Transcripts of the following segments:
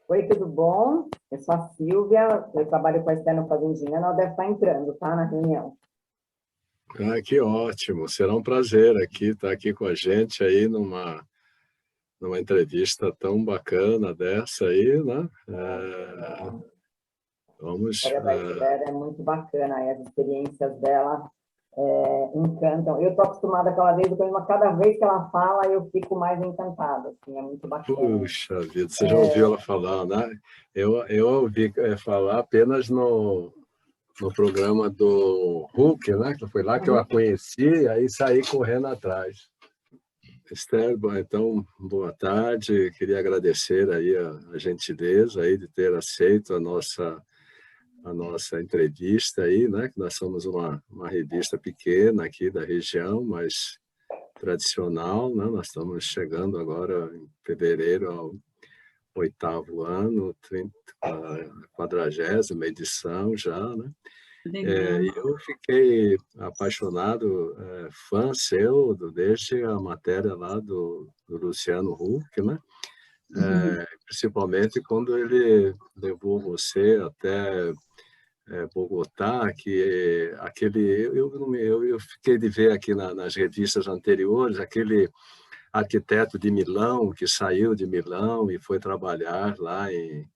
Oi, tudo bom? Eu sou a Silvia, eu trabalho com a Esther no Fazendinha, ela deve estar entrando, tá, na reunião. Ah, que ótimo! Será um prazer aqui estar aqui com a gente aí numa entrevista tão bacana dessa aí, né? A Vamos. história da Esther é muito bacana, e as experiências dela encantam. Eu estou acostumada com ela desde o começo, mas cada vez que ela fala, eu fico mais encantada, assim, é muito bacana. Puxa vida, você já ouviu ela falar, né? Eu ouvi falar apenas no programa do Hulk, né? Que foi lá que eu a Uhum. conheci, e aí saí correndo atrás. Esther, bom, então, boa tarde. Queria agradecer aí a gentileza aí de ter aceito a nossa entrevista aí, né? Que nós somos uma revista pequena aqui da região, mas tradicional, né? Nós estamos chegando agora em fevereiro ao 8º ano, 40ª edição já, né? Legal. Eu fiquei apaixonado, fã seu, desde a matéria lá do Luciano Huck, né? Principalmente quando ele levou você até Bogotá, que eu fiquei de ver aqui nas revistas anteriores, aquele arquiteto de Milão, que saiu de Milão e foi trabalhar lá em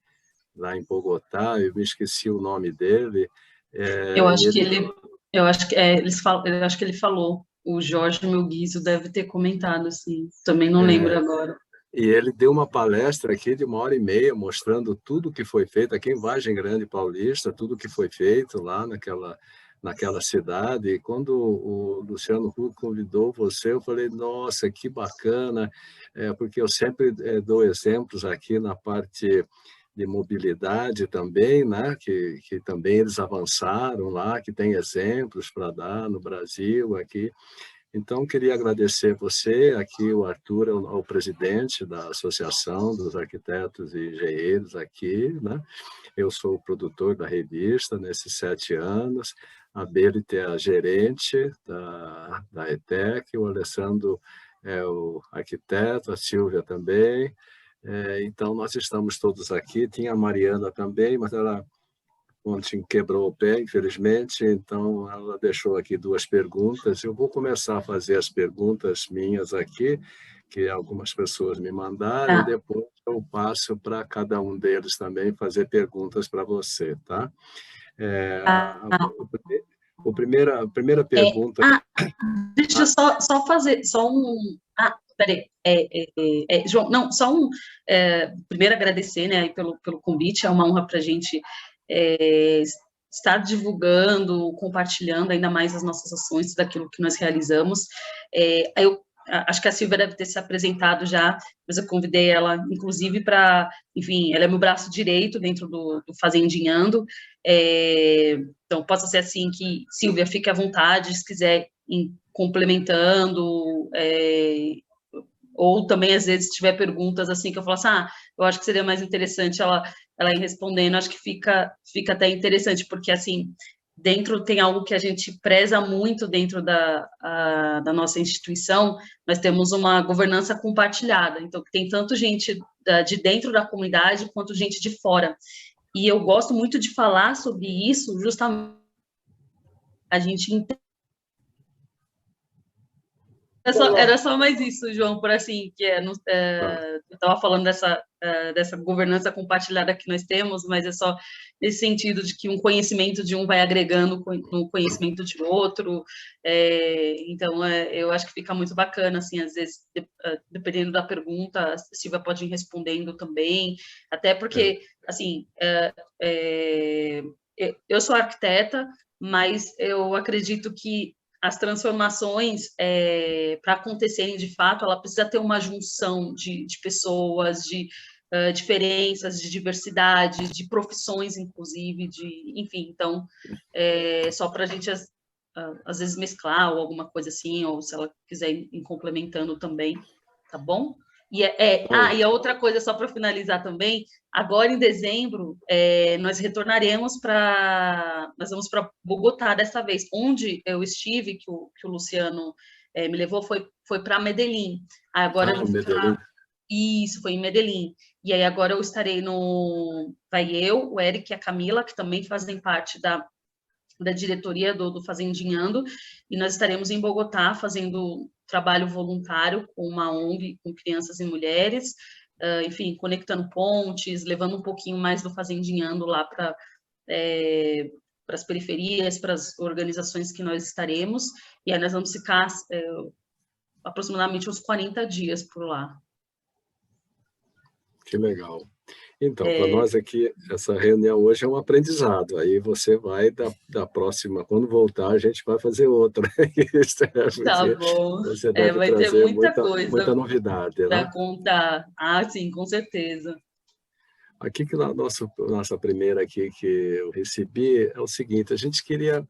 Bogotá, eu me esqueci o nome dele. Eu E acho que ele ele, eu acho que eles falam, eu acho que ele falou. O Jorge Melguizo deve ter comentado, assim. Também não lembro agora. E ele deu uma palestra aqui de 1h30, mostrando tudo que foi feito aqui em Vargem Grande Paulista, tudo que foi feito lá naquela cidade. E quando o Luciano Huck convidou você, eu falei, nossa, que bacana, porque eu sempre dou exemplos aqui na parte de mobilidade também, né? que também eles avançaram lá, que tem exemplos para dar no Brasil aqui. Então, queria agradecer você, aqui o Arthur é o presidente da Associação dos Arquitetos e Engenheiros aqui, né? Eu sou o produtor da revista nesses 7 anos, a Berit é a gerente da ETEC, o Alessandro é o arquiteto, a Silvia também. Então, nós estamos todos aqui, tinha a Mariana também, mas ela ontem quebrou o pé, infelizmente, então ela deixou aqui 2 perguntas. Eu vou começar a fazer as perguntas minhas aqui, que algumas pessoas me mandaram, e Tá. depois eu passo para cada um deles também fazer perguntas para você, tá? Ah, A primeira pergunta... deixa eu só fazer, só um... peraí. João, não, só um... primeiro agradecer, né, pelo convite, é uma honra para a gente estar divulgando, compartilhando ainda mais as nossas ações, daquilo que nós realizamos. Eu acho que a Silvia deve ter se apresentado já, mas eu convidei ela, inclusive, para, enfim, ela é meu braço direito dentro do Fazendinhando, então, possa ser assim que, Silvia, fique à vontade, se quiser ir complementando, ou também, às vezes, se tiver perguntas assim, que eu falo assim, eu acho que seria mais interessante ela ir respondendo, acho que fica até interessante, porque, assim, dentro tem algo que a gente preza muito dentro da nossa instituição, nós temos uma governança compartilhada, então, tem tanto gente de dentro da comunidade, quanto gente de fora, e eu gosto muito de falar sobre isso, justamente a gente era só mais isso, João, por assim, que eu estava falando dessa governança compartilhada que nós temos, mas é só nesse sentido de que um conhecimento de um vai agregando no conhecimento de outro, então eu acho que fica muito bacana, assim, às vezes, dependendo da pergunta, a Silvia pode ir respondendo também, até porque, assim, eu sou arquiteta, mas eu acredito que as transformações, para acontecerem de fato, ela precisa ter uma junção de pessoas, de diferenças, de diversidade, de profissões, inclusive, enfim, então, só para a gente, às vezes, mesclar ou alguma coisa assim, ou se ela quiser ir complementando também, tá bom? E e a outra coisa, só para finalizar também, agora em dezembro, nós retornaremos nós vamos para Bogotá dessa vez, onde eu estive, que o Luciano me levou, foi para Medellín. Agora a gente Medellín. Isso, foi em Medellín. E aí agora eu estarei no... Vai eu, o Eric e a Camila, que também fazem parte da diretoria do Fazendinhando, e nós estaremos em Bogotá fazendo trabalho voluntário com uma ONG, com crianças e mulheres, enfim, conectando pontes, levando um pouquinho mais do Fazendinhando lá para as periferias, para as organizações que nós estaremos, e aí nós vamos ficar aproximadamente uns 40 dias por lá. Que legal. Então, para nós aqui, essa reunião hoje é um aprendizado. Aí você vai da próxima, quando voltar, a gente vai fazer outra. Tá bom. Você deve vai ter trazer muita coisa muita novidade, né? para contar. Ah, sim, com certeza. Aqui que nossa primeira aqui que eu recebi é o seguinte: a gente queria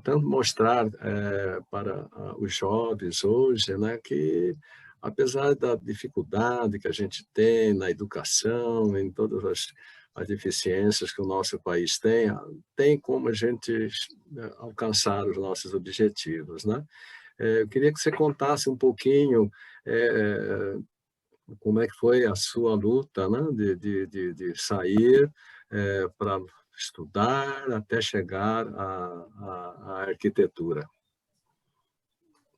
tanto mostrar para os jovens hoje, né, que apesar da dificuldade que a gente tem na educação, em todas as deficiências que o nosso país tem como a gente alcançar os nossos objetivos, né? Eu queria que você contasse um pouquinho como é que foi a sua luta, né, de sair para estudar até chegar à arquitetura.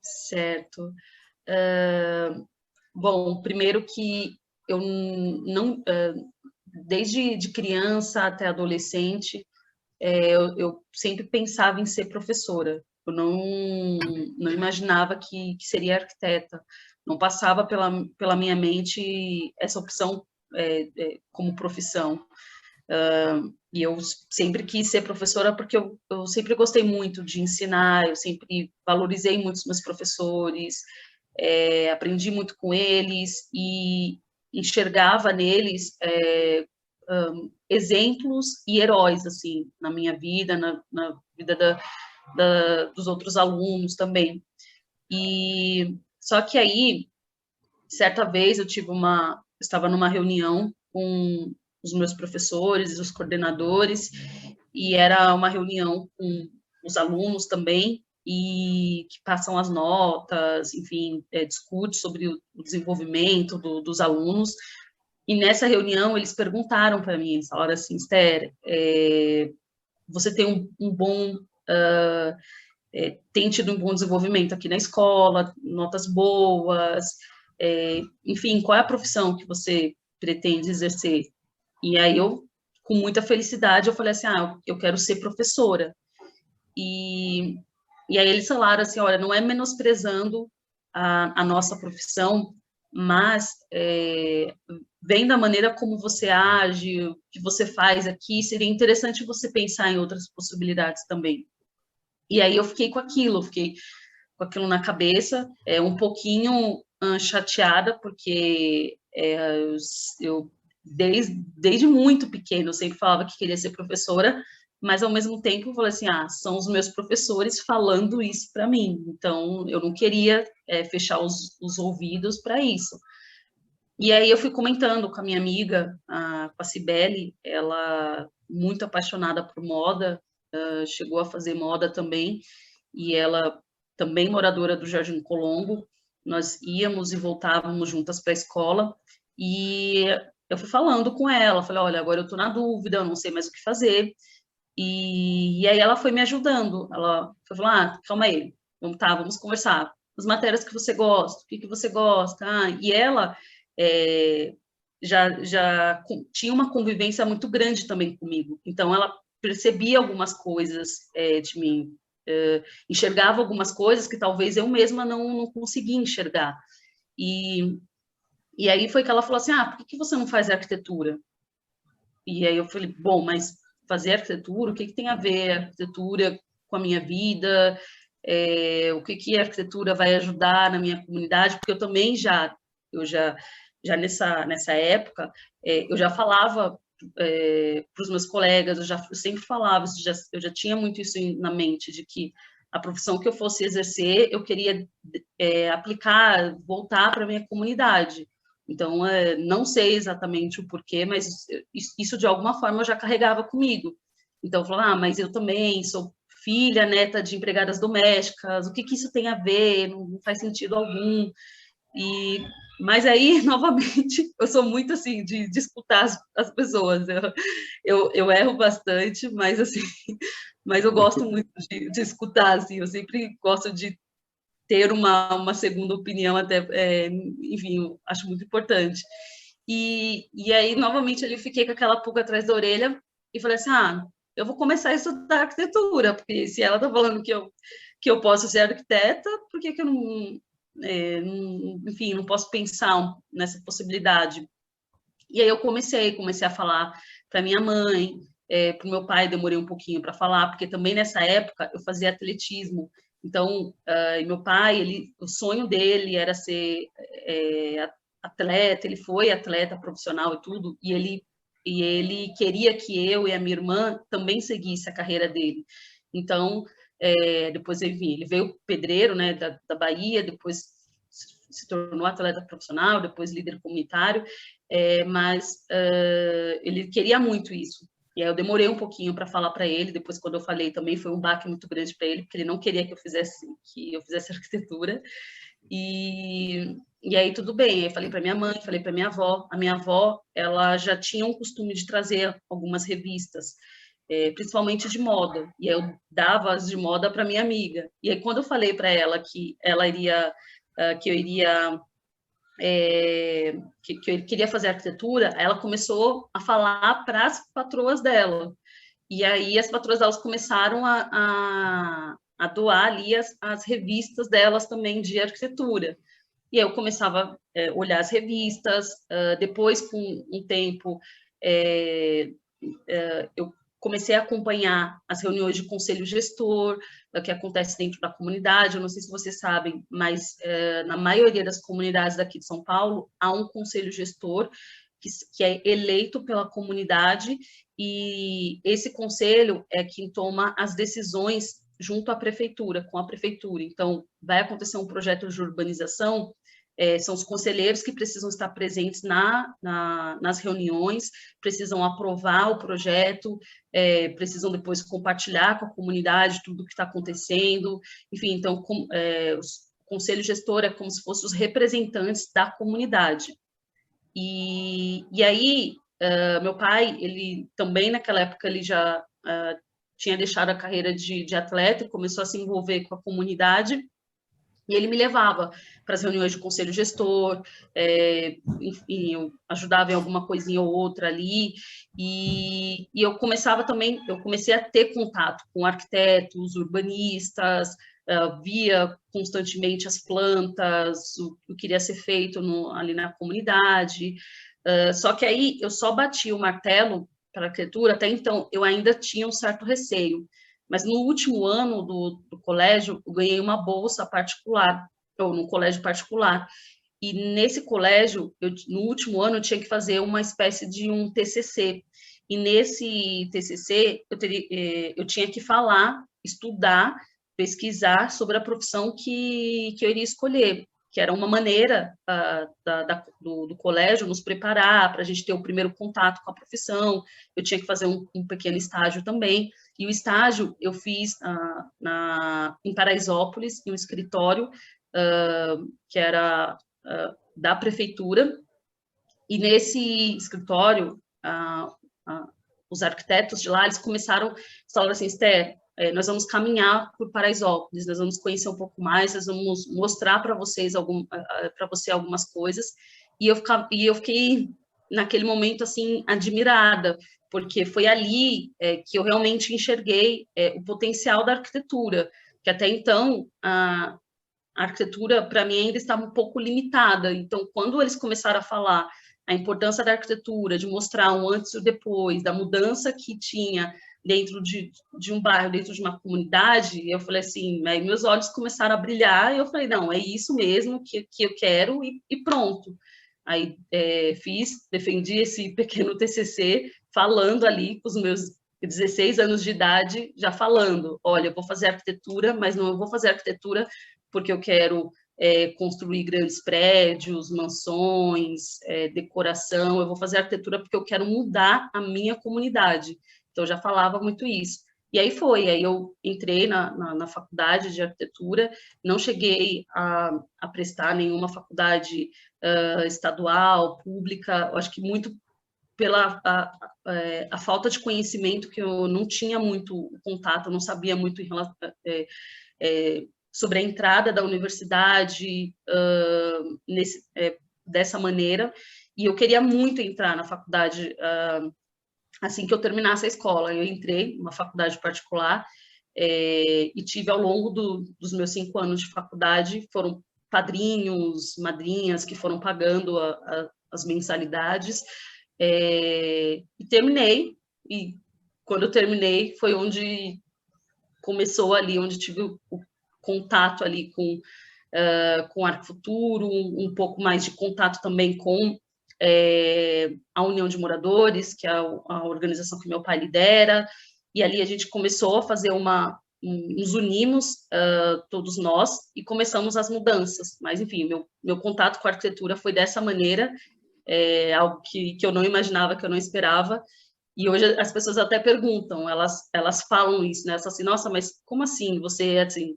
Certo. Bom, primeiro que eu não, desde de criança até adolescente, eu sempre pensava em ser professora. Eu não imaginava que seria arquiteta. Não passava pela minha mente essa opção como profissão. E eu sempre quis ser professora porque eu sempre gostei muito de ensinar, eu sempre valorizei muito os meus professores, aprendi muito com eles e enxergava neles exemplos e heróis, assim, na minha vida, na vida dos outros alunos também. E só que aí, certa vez, eu estava numa reunião com os meus professores, os coordenadores, e era uma reunião com os alunos também, e que passam as notas, enfim, discute sobre o desenvolvimento dos alunos. E nessa reunião eles perguntaram para mim, eles falaram assim: Esther, você tem um bom tem tido um bom desenvolvimento aqui na escola, notas boas, enfim, qual é a profissão que você pretende exercer? E aí eu, com muita felicidade, eu falei assim: eu quero ser professora. E aí eles falaram assim: olha, não é menosprezando a nossa profissão, mas vendo a maneira como você age, o que você faz aqui, seria interessante você pensar em outras possibilidades também. E aí eu fiquei com aquilo na cabeça, um pouquinho chateada, porque eu desde muito pequeno, eu sempre falava que queria ser professora, mas ao mesmo tempo eu falei assim: são os meus professores falando isso para mim, então eu não queria fechar os ouvidos para isso. E aí eu fui comentando com a minha amiga, com a Cibele, ela muito apaixonada por moda, chegou a fazer moda também, e ela também moradora do Jardim Colombo, nós íamos e voltávamos juntas para a escola, e eu fui falando com ela, falei: olha, agora eu estou na dúvida, eu não sei mais o que fazer, e aí ela foi me ajudando, ela foi falar: calma aí, vamos conversar, as matérias que você gosta, o que você gosta, e ela já tinha uma convivência muito grande também comigo, então ela percebia algumas coisas de mim, enxergava algumas coisas que talvez eu mesma não conseguia enxergar. E aí foi que ela falou assim: por que você não faz arquitetura? E aí eu falei: bom, mas fazer arquitetura, o que tem a ver a arquitetura com a minha vida? O que a arquitetura vai ajudar na minha comunidade? Porque eu também já nessa época, eu já falava para os meus colegas, eu sempre falava, eu já tinha muito isso na mente, de que a profissão que eu fosse exercer, eu queria aplicar, voltar para a minha comunidade. Então, não sei exatamente o porquê, mas isso de alguma forma eu já carregava comigo. Então, eu falava: mas eu também sou filha, neta de empregadas domésticas, o que isso tem a ver? Não faz sentido algum. Mas aí, novamente, eu sou muito, assim, de escutar as pessoas. Eu erro bastante, mas, assim, mas eu gosto muito de escutar, assim, eu sempre gosto de ter uma segunda opinião, até, enfim, eu acho muito importante. E aí, novamente, eu fiquei com aquela pulga atrás da orelha e falei assim, eu vou começar a estudar arquitetura, porque se ela está falando que eu posso ser arquiteta, por que eu não, enfim, não posso pensar nessa possibilidade? E aí eu comecei a falar para minha mãe, para o meu pai, demorei um pouquinho para falar, porque também nessa época eu fazia atletismo. Então, meu pai, o sonho dele era ser atleta, ele foi atleta profissional e tudo, e ele queria que eu e a minha irmã também seguisse a carreira dele. Então, depois, enfim, ele veio pedreiro, né, da Bahia, depois se tornou atleta profissional, depois líder comunitário, mas ele queria muito isso. E aí eu demorei um pouquinho para falar para ele, depois quando eu falei também foi um baque muito grande para ele, porque ele não queria que eu fizesse arquitetura. E aí tudo bem, aí falei para minha mãe, falei para minha avó. A minha avó, ela já tinha um costume de trazer algumas revistas, principalmente de moda, e eu dava as de moda para minha amiga. E aí quando eu falei para ela que ela iria que eu iria que eu queria fazer arquitetura, ela começou a falar para as patroas dela. E aí as patroas delas começaram a doar ali as revistas delas também de arquitetura. E aí eu começava a olhar as revistas, depois, com um tempo, eu comecei a acompanhar as reuniões de conselho gestor, que acontece dentro da comunidade. Eu não sei se vocês sabem, mas na maioria das comunidades daqui de São Paulo, há um conselho gestor que é eleito pela comunidade, e esse conselho é quem toma as decisões junto à prefeitura, com a prefeitura. Então, vai acontecer um projeto de urbanização, são os conselheiros que precisam estar presentes nas reuniões, precisam aprovar o projeto, precisam depois compartilhar com a comunidade tudo o que está acontecendo. Enfim, então, o conselho gestor é como se fossem os representantes da comunidade. E aí, meu pai, ele também naquela época, ele já tinha deixado a carreira de atleta e começou a se envolver com a comunidade, e ele me levava para as reuniões de conselho gestor, enfim, eu ajudava em alguma coisinha ou outra ali, e eu comecei a ter contato com arquitetos, urbanistas, via constantemente as plantas, o que queria ser feito ali na comunidade, só que aí eu só bati o martelo para a arquitetura. Até então eu ainda tinha um certo receio, mas no último ano do colégio, eu ganhei uma bolsa particular, ou num colégio particular. E nesse colégio, no último ano, eu tinha que fazer uma espécie de um TCC. E nesse TCC, eu tinha que falar, estudar, pesquisar sobre a profissão que eu iria escolher, que era uma maneira do colégio nos preparar para a gente ter o primeiro contato com a profissão. Eu tinha que fazer um pequeno estágio também. E o estágio eu fiz em Paraisópolis, em um escritório que era da prefeitura, e nesse escritório, os arquitetos de lá, eles falaram assim, Esther, nós vamos caminhar por Paraisópolis, nós vamos conhecer um pouco mais, nós vamos mostrar para você algumas coisas, e eu fiquei, naquele momento, assim, admirada, porque foi ali que eu realmente enxerguei o potencial da arquitetura, que até então a arquitetura, para mim, ainda estava um pouco limitada. Então, quando eles começaram a falar a importância da arquitetura, de mostrar um antes e o depois, da mudança que tinha dentro de um bairro, dentro de uma comunidade, eu falei assim, aí meus olhos começaram a brilhar, e eu falei, não, é isso mesmo que eu quero, e pronto. Aí defendi esse pequeno TCC, falando ali com os meus 16 anos de idade, já falando, olha, eu vou fazer arquitetura, mas não vou fazer arquitetura porque eu quero construir grandes prédios, mansões, decoração, eu vou fazer arquitetura porque eu quero mudar a minha comunidade. Então, eu já falava muito isso. E aí eu entrei na faculdade de arquitetura, não cheguei a prestar nenhuma faculdade estadual, pública, eu acho que muito pela a falta de conhecimento, que eu não tinha muito contato, eu não sabia muito em relação, sobre a entrada da universidade dessa maneira, e eu queria muito entrar na faculdade assim que eu terminasse a escola. Eu entrei numa faculdade particular e tive, ao longo dos meus 5 anos de faculdade, foram padrinhos, madrinhas que foram pagando as mensalidades, e terminei, e quando eu terminei foi onde começou ali, onde tive o contato ali com Arquifuturo, um pouco mais de contato também com a União de Moradores, que é a organização que meu pai lidera, e ali a gente começou a fazer nos unimos, todos nós, e começamos as mudanças. Mas, enfim, meu contato com a arquitetura foi dessa maneira, algo que eu não imaginava, que eu não esperava. E hoje as pessoas até perguntam, elas falam isso, né? Assim, nossa, mas como assim você, assim,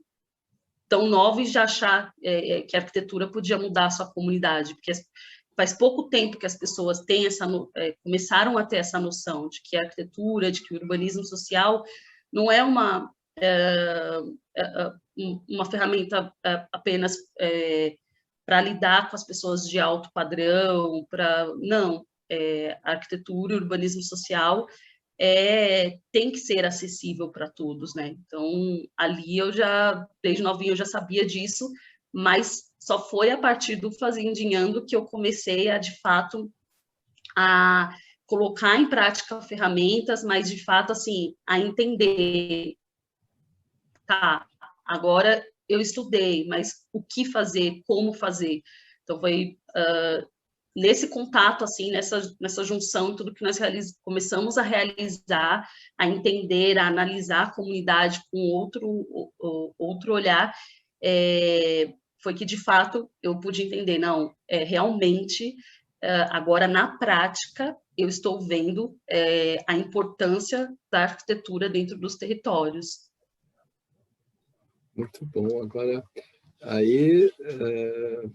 tão nova e já achar que a arquitetura podia mudar a sua comunidade? Porque faz pouco tempo que as pessoas têm começaram a ter essa noção de que a arquitetura, de que o urbanismo social não é uma ferramenta apenas para lidar com as pessoas de alto padrão, não. A arquitetura e o urbanismo social tem que ser acessível para todos, né? Então, ali desde novinho eu já sabia disso, mas só foi a partir do Fazendinhando que eu comecei de fato, a colocar em prática ferramentas, mas, de fato, assim, a entender, tá, agora eu estudei, mas o que fazer, como fazer? Então, foi nesse contato, assim, nessa junção, tudo que nós começamos a realizar, a entender, a analisar a comunidade com outro olhar, foi que, de fato, eu pude entender, não, realmente, agora, na prática, eu estou vendo a importância da arquitetura dentro dos territórios. Muito bom. Agora, aí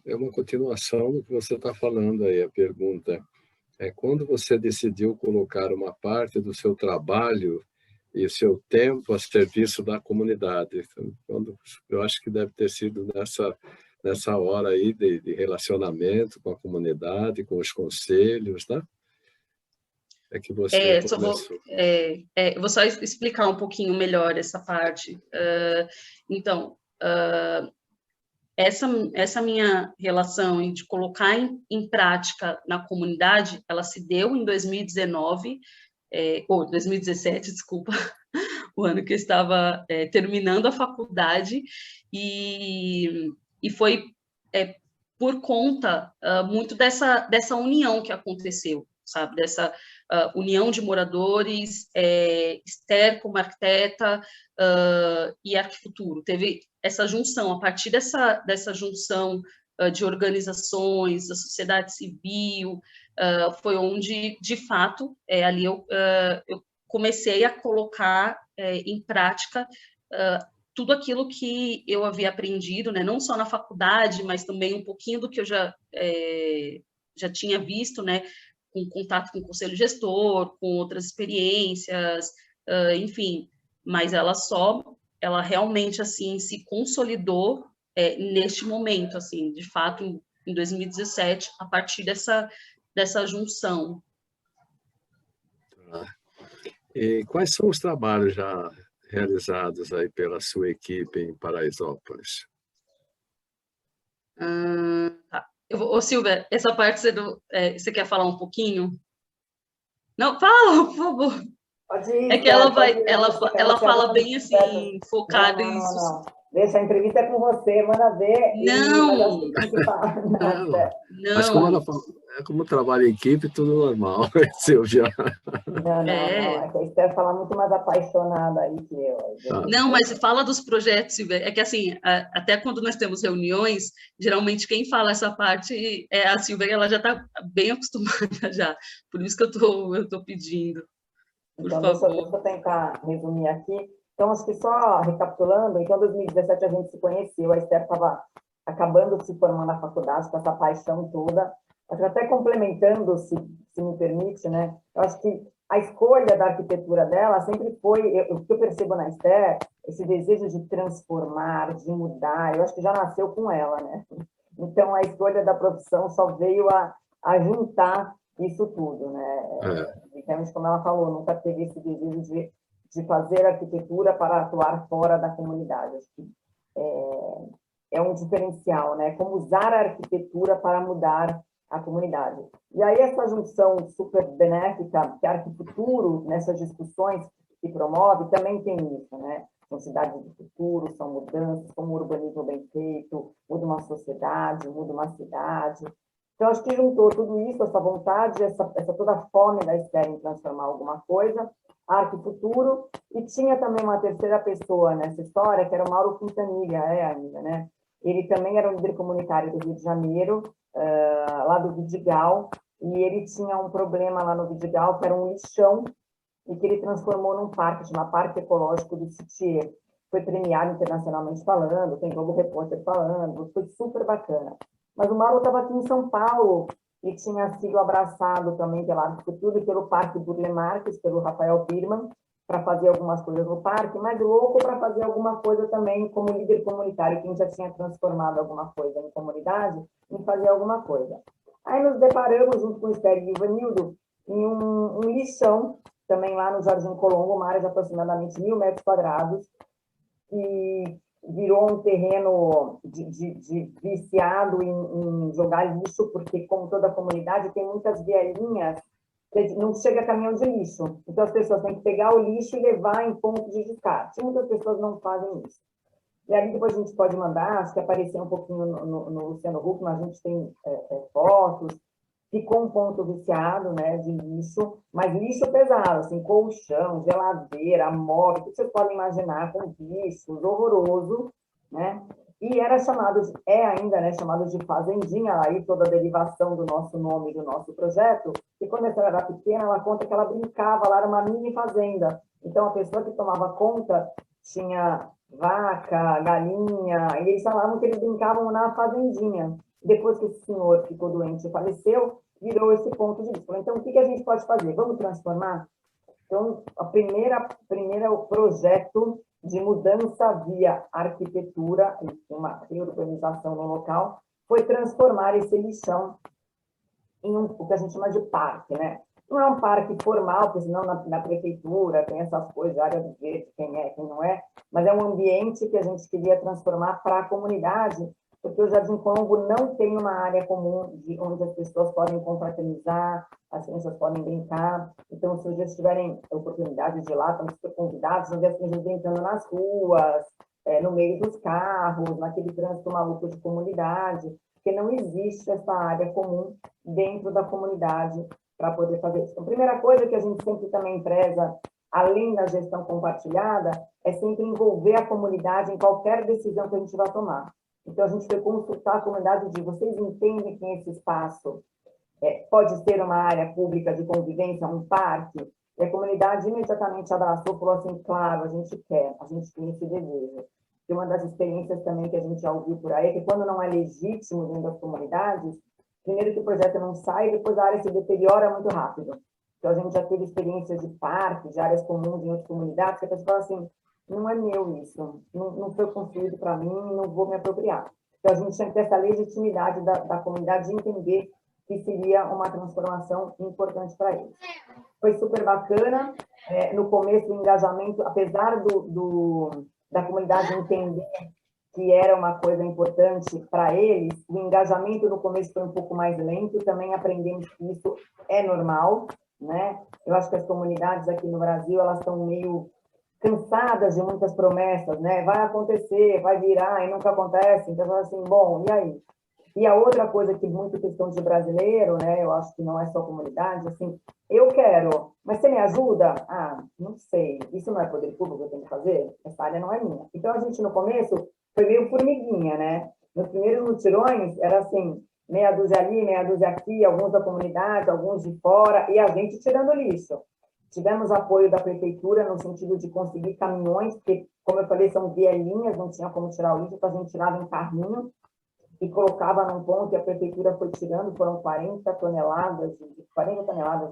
é uma continuação do que você está falando aí, a pergunta. Quando você decidiu colocar uma parte do seu trabalho e o seu tempo a serviço da comunidade? Eu acho que deve ter sido nessa hora aí de relacionamento com a comunidade, com os conselhos, né? Que você começou. Eu vou só explicar um pouquinho melhor essa parte. Então, essa minha relação de colocar em prática na comunidade, ela se deu em 2019, ou 2017, desculpa, o ano que eu estava terminando a faculdade, e foi por conta muito dessa união que aconteceu, sabe? Dessa união de moradores, Esther como arquiteta e Arquifuturo. Teve essa junção, a partir dessa junção de organizações, da sociedade civil, foi onde, de fato, ali eu comecei a colocar em prática tudo aquilo que eu havia aprendido, né, não só na faculdade, mas também um pouquinho do que eu já tinha visto, né, com contato com o conselho gestor, com outras experiências, enfim, mas ela realmente, assim, se consolidou neste momento, assim, de fato, em 2017, a partir dessa junção. E quais são os trabalhos já realizados aí pela sua equipe em Paraisópolis? Tá. Ô, Silvia, essa parte você quer falar um pouquinho? Não, fala, por favor. Pode ir, é que ela fala bem assim, focada em isso. Não. Deixa, a entrevista é com você, manda ver. Não! Mas como trabalha em equipe, tudo normal, Silvia. Não. É que a Esther fala muito mais apaixonada aí que eu. Não, mas fala dos projetos, Silvia. É que, assim, até quando nós temos reuniões, geralmente quem fala essa parte é a Silvia, e ela já está bem acostumada já. Por isso que eu tô pedindo. Por favor. Deixa eu tentar resumir aqui. Então, acho que só recapitulando, então, em 2017 a gente se conheceu, a Esther estava acabando de se formar na faculdade, com essa paixão toda. Acho que até complementando, se me permite, né? Eu acho que a escolha da arquitetura dela sempre foi, o que eu percebo na Esther, esse desejo de transformar, de mudar, eu acho que já nasceu com ela, né? Então, a escolha da profissão só veio a juntar isso tudo, né? Então, como ela falou, nunca teve esse desejo de fazer arquitetura para atuar fora da comunidade. Acho que é um diferencial, né? Como usar a arquitetura para mudar a comunidade. E aí essa junção super benéfica que a Arquifuturo, nessas discussões que promove, também tem isso, né? São cidades do futuro, são mudanças, são um urbanismo bem feito, muda uma sociedade, muda uma cidade. Então, acho que juntou tudo isso, essa vontade, essa toda a fome da Esther em transformar alguma coisa, a Arquifuturo, e tinha também uma terceira pessoa nessa história, que era o Mauro Quintanilha, ainda, né? Ele também era um líder comunitário do Rio de Janeiro, lá do Vidigal, e ele tinha um problema lá no Vidigal, que era um lixão, e que ele transformou num parque, chama Parque Ecológico do Sitier. Foi premiado internacionalmente falando, tem Globo Repórter falando, foi super bacana. Mas o Mauro estava aqui em São Paulo e tinha sido abraçado também pela Arquifuturo e pelo Parque Burle Marx, pelo Rafael Birman, para fazer algumas coisas no parque, mas louco para fazer alguma coisa também como líder comunitário, quem já tinha transformado alguma coisa em comunidade, em fazer alguma coisa. Aí nos deparamos, junto com o Esther e o Ivanildo, em um lixão, também lá no Jardim Colombo, uma área de aproximadamente 1.000 metros quadrados, e virou um terreno de viciado em jogar lixo, porque, como toda a comunidade, tem muitas vielinhas que não chega caminhão de lixo. Então, as pessoas têm que pegar o lixo e levar em ponto de descarte. Muitas pessoas não fazem isso. E ali depois a gente pode mandar, acho que apareceu um pouquinho no Luciano Huck, mas a gente tem fotos. Ficou um ponto viciado, né, de lixo, mas lixo pesado, assim, colchão, geladeira, móvel, o que vocês podem imaginar, com lixo horroroso, né? E era chamado, ainda, né, chamado de fazendinha, aí toda a derivação do nosso nome, do nosso projeto, e quando ela era pequena, ela conta que ela brincava, lá era uma mini fazenda, então a pessoa que tomava conta tinha vaca, galinha, e eles falavam que eles brincavam na fazendinha. Depois que esse senhor ficou doente e faleceu, virou esse ponto de vista. Então, o que a gente pode fazer? Vamos transformar? Então, o primeiro projeto de mudança via arquitetura e uma reurbanização no local foi transformar esse lixão em o que a gente chama de parque, né? Não é um parque formal, porque senão na prefeitura tem essas coisas, área do verde, quem é, quem não é, mas é um ambiente que a gente queria transformar para a comunidade, porque o Jardim Colombo não tem uma área comum onde as pessoas podem confraternizar, as crianças podem brincar. Então, se vocês tiverem a oportunidade de ir lá, estão super convidados, nós vemos as crianças brincando nas ruas, no meio dos carros, naquele trânsito maluco de comunidade, porque não existe essa área comum dentro da comunidade para poder fazer isso. Então, a primeira coisa que a gente sempre também preza, além da gestão compartilhada, é sempre envolver a comunidade em qualquer decisão que a gente vai tomar. Então, a gente foi consultar a comunidade de vocês entendem que esse espaço pode ser uma área pública de convivência, um parque? E a comunidade imediatamente abraçou, falou assim, claro, a gente quer, a gente tem esse desejo. E uma das experiências também que a gente já ouviu por aí é que quando não é legítimo dentro das comunidades, primeiro que o projeto não sai, depois a área se deteriora muito rápido. Então, a gente já teve experiências de parques, de áreas comuns em outras comunidades, que a pessoa fala assim, não é meu isso, não foi construído para mim, não vou me apropriar. Então, a gente tinha que ter essa legitimidade da comunidade de entender que seria uma transformação importante para eles. Foi super bacana, no começo o engajamento, apesar da comunidade entender que era uma coisa importante para eles, o engajamento no começo foi um pouco mais lento, também aprendemos que isso é normal, né? Eu acho que as comunidades aqui no Brasil, elas estão meio cansadas de muitas promessas, né? Vai acontecer, vai virar, e nunca acontece. Então, assim, bom, e aí? E a outra coisa que muito questão de brasileiro, né? Eu acho que não é só comunidade, assim, eu quero, mas você me ajuda? Ah, não sei, isso não é poder público que eu tenho que fazer? Essa área não é minha. Então, a gente, no começo, foi meio formiguinha, né? Nos primeiros mutirões, era assim, meia dúzia ali, meia dúzia aqui, alguns da comunidade, alguns de fora, e a gente tirando lixo. Tivemos apoio da prefeitura no sentido de conseguir caminhões, porque, como eu falei, são vielinhas, não tinha como tirar o lixo, então a gente tirava em carrinho e colocava num ponto e a prefeitura foi tirando, foram 40 toneladas,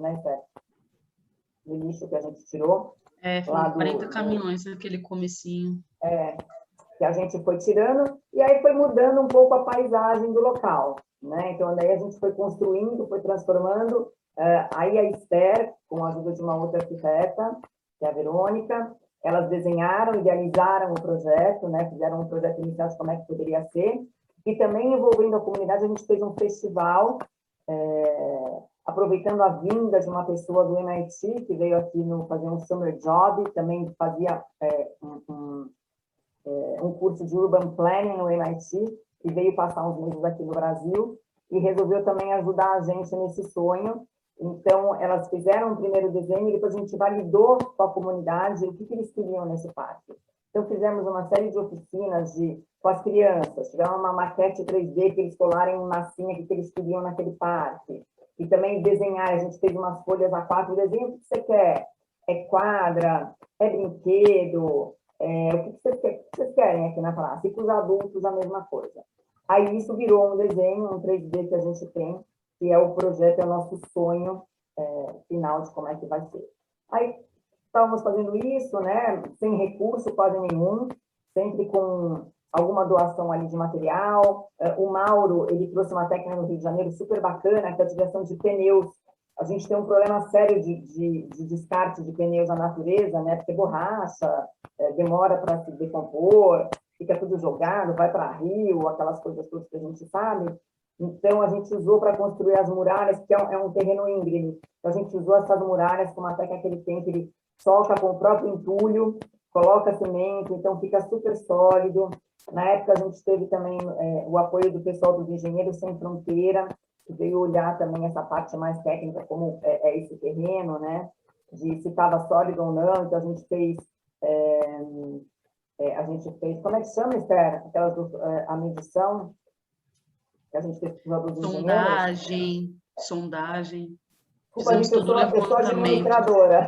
né, Sérgio? De lixo que a gente tirou. Foram 40 caminhões naquele comecinho. Que a gente foi tirando, e aí foi mudando um pouco a paisagem do local, né? Então, daí a gente foi construindo, foi transformando. Aí a Esther, com a ajuda de uma outra arquiteta, que é a Verônica, elas desenharam, idealizaram o projeto, né? Fizeram um projeto inicial de como é que poderia ser, e também envolvendo a comunidade, a gente fez um festival, aproveitando a vinda de uma pessoa do MIT, que veio aqui fazer um summer job, também fazia um curso de Urban Planning no MIT, e veio passar uns meses aqui no Brasil, e resolveu também ajudar a gente nesse sonho. Então, elas fizeram um primeiro desenho, e depois a gente validou com a comunidade o que eles queriam nesse parque. Então, fizemos uma série de oficinas com as crianças, tiveram uma maquete 3D que eles colaram em massinha que eles queriam naquele parque. E também desenhar, a gente fez umas folhas A4, desenho o que você quer. É quadra, é brinquedo, o que vocês querem aqui na praça? E com os adultos a mesma coisa. Aí isso virou um desenho, um 3D que a gente tem, que é o projeto, é o nosso sonho final de como é que vai ser. Aí estávamos fazendo isso, né, sem recurso quase nenhum, sempre com alguma doação ali de material. O Mauro, ele trouxe uma técnica no Rio de Janeiro super bacana, que é a utilização de pneus. A gente tem um problema sério de descarte de pneus na natureza, né, porque borracha, demora para se decompor, fica tudo jogado, vai para rio, aquelas coisas todas que a gente sabe. Então, a gente usou para construir as muralhas, que é um terreno íngreme. Então, a gente usou essas muralhas com uma técnica que ele tem, que ele solta com o próprio entulho, coloca cimento, então fica super sólido. Na época, a gente teve também o apoio do pessoal dos Engenheiros Sem Fronteira, que veio olhar também essa parte mais técnica, como é esse terreno, né? De se estava sólido ou não. Então, a gente fez, como é que chama, Esther? A medição que a gente fez com os engenheiros. Sondagem. Desculpa, gente, eu sou administradora.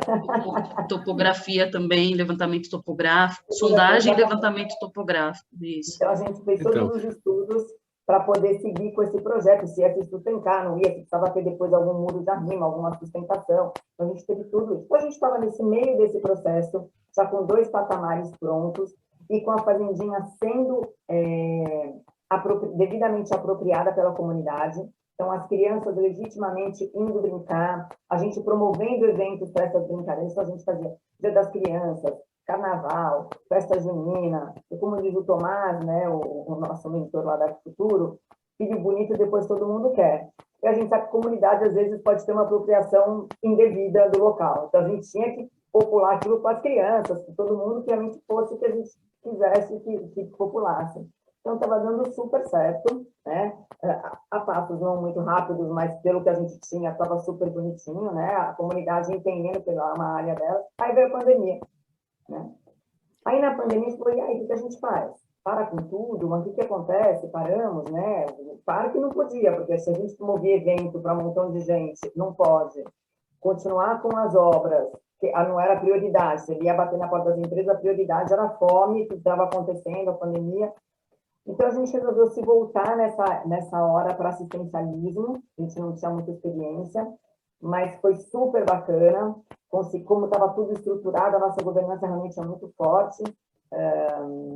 Topografia também, levantamento topográfico, sondagem e levantamento topográfico. Isso. Então, a gente fez todos os estudos para poder seguir com esse projeto, se ia se sustentar, não ia, se precisava ter depois algum muro de arrimo, alguma sustentação. Então, a gente teve tudo isso. Então, a gente estava nesse meio desse processo, já com 2 patamares prontos, e com a fazendinha sendo devidamente apropriada pela comunidade. Então, as crianças legitimamente indo brincar, a gente promovendo eventos para essas brincadeiras. Então, a gente fazia Dia das Crianças, Carnaval, Festa Junina, e como diz o Tomás, né, o nosso mentor lá da Futuro, filho bonito depois todo mundo quer. E a gente sabe que a comunidade, às vezes, pode ter uma apropriação indevida do local. Então, a gente tinha que popular aquilo para as crianças, que todo mundo que realmente fosse o que a gente quisesse que populasse. Então, estava dando super certo, né? A passos não muito rápidos, mas pelo que a gente tinha, estava super bonitinho, né? A comunidade entendendo que era uma área dela. Aí veio a pandemia, né? Aí, na pandemia, a gente falou, e aí, o que a gente faz? Para com tudo? Mas o que acontece? Paramos, né? Para que não podia, porque se a gente promovia evento para um montão de gente, não pode. Continuar com as obras, que não era prioridade. Você ia bater na porta das empresas, a prioridade era a fome, que estava acontecendo, a pandemia. Então, a gente resolveu se voltar nessa hora para assistencialismo. A gente não tinha muita experiência, mas foi super bacana. Como estava tudo estruturado, a nossa governança realmente é muito forte.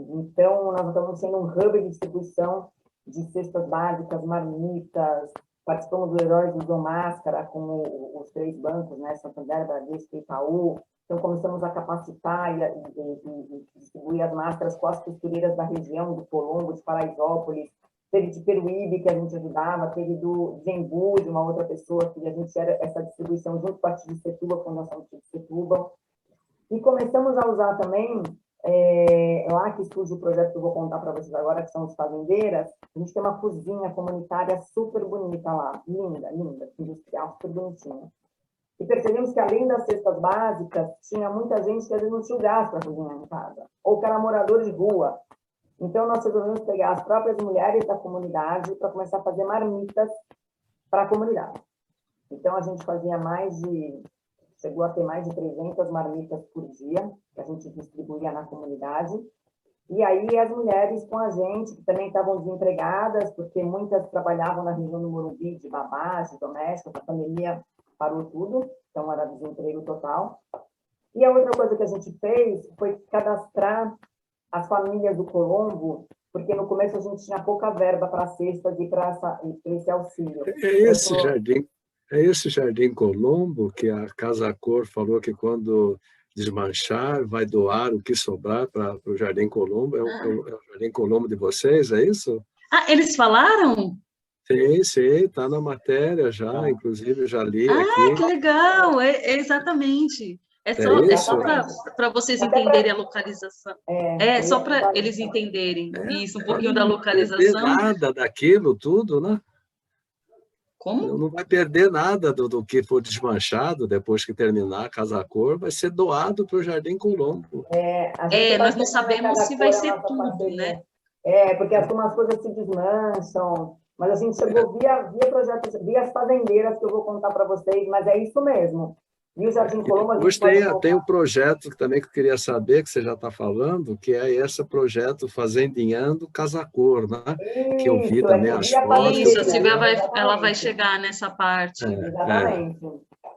Então, nós estamos sendo um hub de distribuição de cestas básicas, marmitas. Participamos do Heróis Usam Máscara com os 3 bancos, né? Santander, Bradesco e Itaú. Então, começamos a capacitar e distribuir as máscaras com as costureiras da região, do Colombo, de Paraisópolis. Teve de Peruíbe, que a gente ajudava, teve do Zembu, de uma outra pessoa, que a gente era essa distribuição junto com a Setúbal, a Fundação Setúbal. E começamos a usar também, lá que surge o projeto que eu vou contar para vocês agora, que são os fazendeiras, a gente tem uma cozinha comunitária super bonita lá, linda, industrial, super bonitinha. E percebemos que, além das cestas básicas, tinha muita gente que às vezes não tinha o gás para cozinhar em casa, ou que era morador de rua. Então, nós resolvemos pegar as próprias mulheres da comunidade para começar a fazer marmitas para a comunidade. Então, a gente fazia mais de chegou a ter mais de 300 marmitas por dia, que a gente distribuía na comunidade. E aí as mulheres com a gente, que também estavam desempregadas, porque muitas trabalhavam na região do Morumbi, de babá, de doméstica, a pandemia parou tudo, então era desemprego total. E a outra coisa que a gente fez foi cadastrar as famílias do Colombo, porque no começo a gente tinha pouca verba para cestas e para esse auxílio. É esse Jardim Colombo que a Casa Cor falou que quando desmanchar vai doar o que sobrar para o Jardim Colombo. É o Jardim Colombo de vocês, é isso? Ah, eles falaram? Sim, está na matéria já, inclusive eu já li aqui. Que legal, exatamente. É só para vocês entenderem a localização. Só para eles entenderem isso, um pouquinho da localização. Não vai perder nada daquilo tudo, né? Como? Não vai perder nada do que for desmanchado depois que terminar a Casa Cor, vai ser doado para o Jardim Colombo. Nós não sabemos se vai ser tudo, né? Porque algumas coisas se desmancham, mas a gente chegou via projetos, via as fazendeiras, que eu vou contar para vocês, mas é isso mesmo. E o Jardim Colombo... Hoje tem um projeto também que eu queria saber, que você já está falando, que é esse projeto Fazendinhando Casa Cor, né? Isso, que eu vi também as fotos. Isso, a Silvia ela vai chegar nessa parte. Exatamente.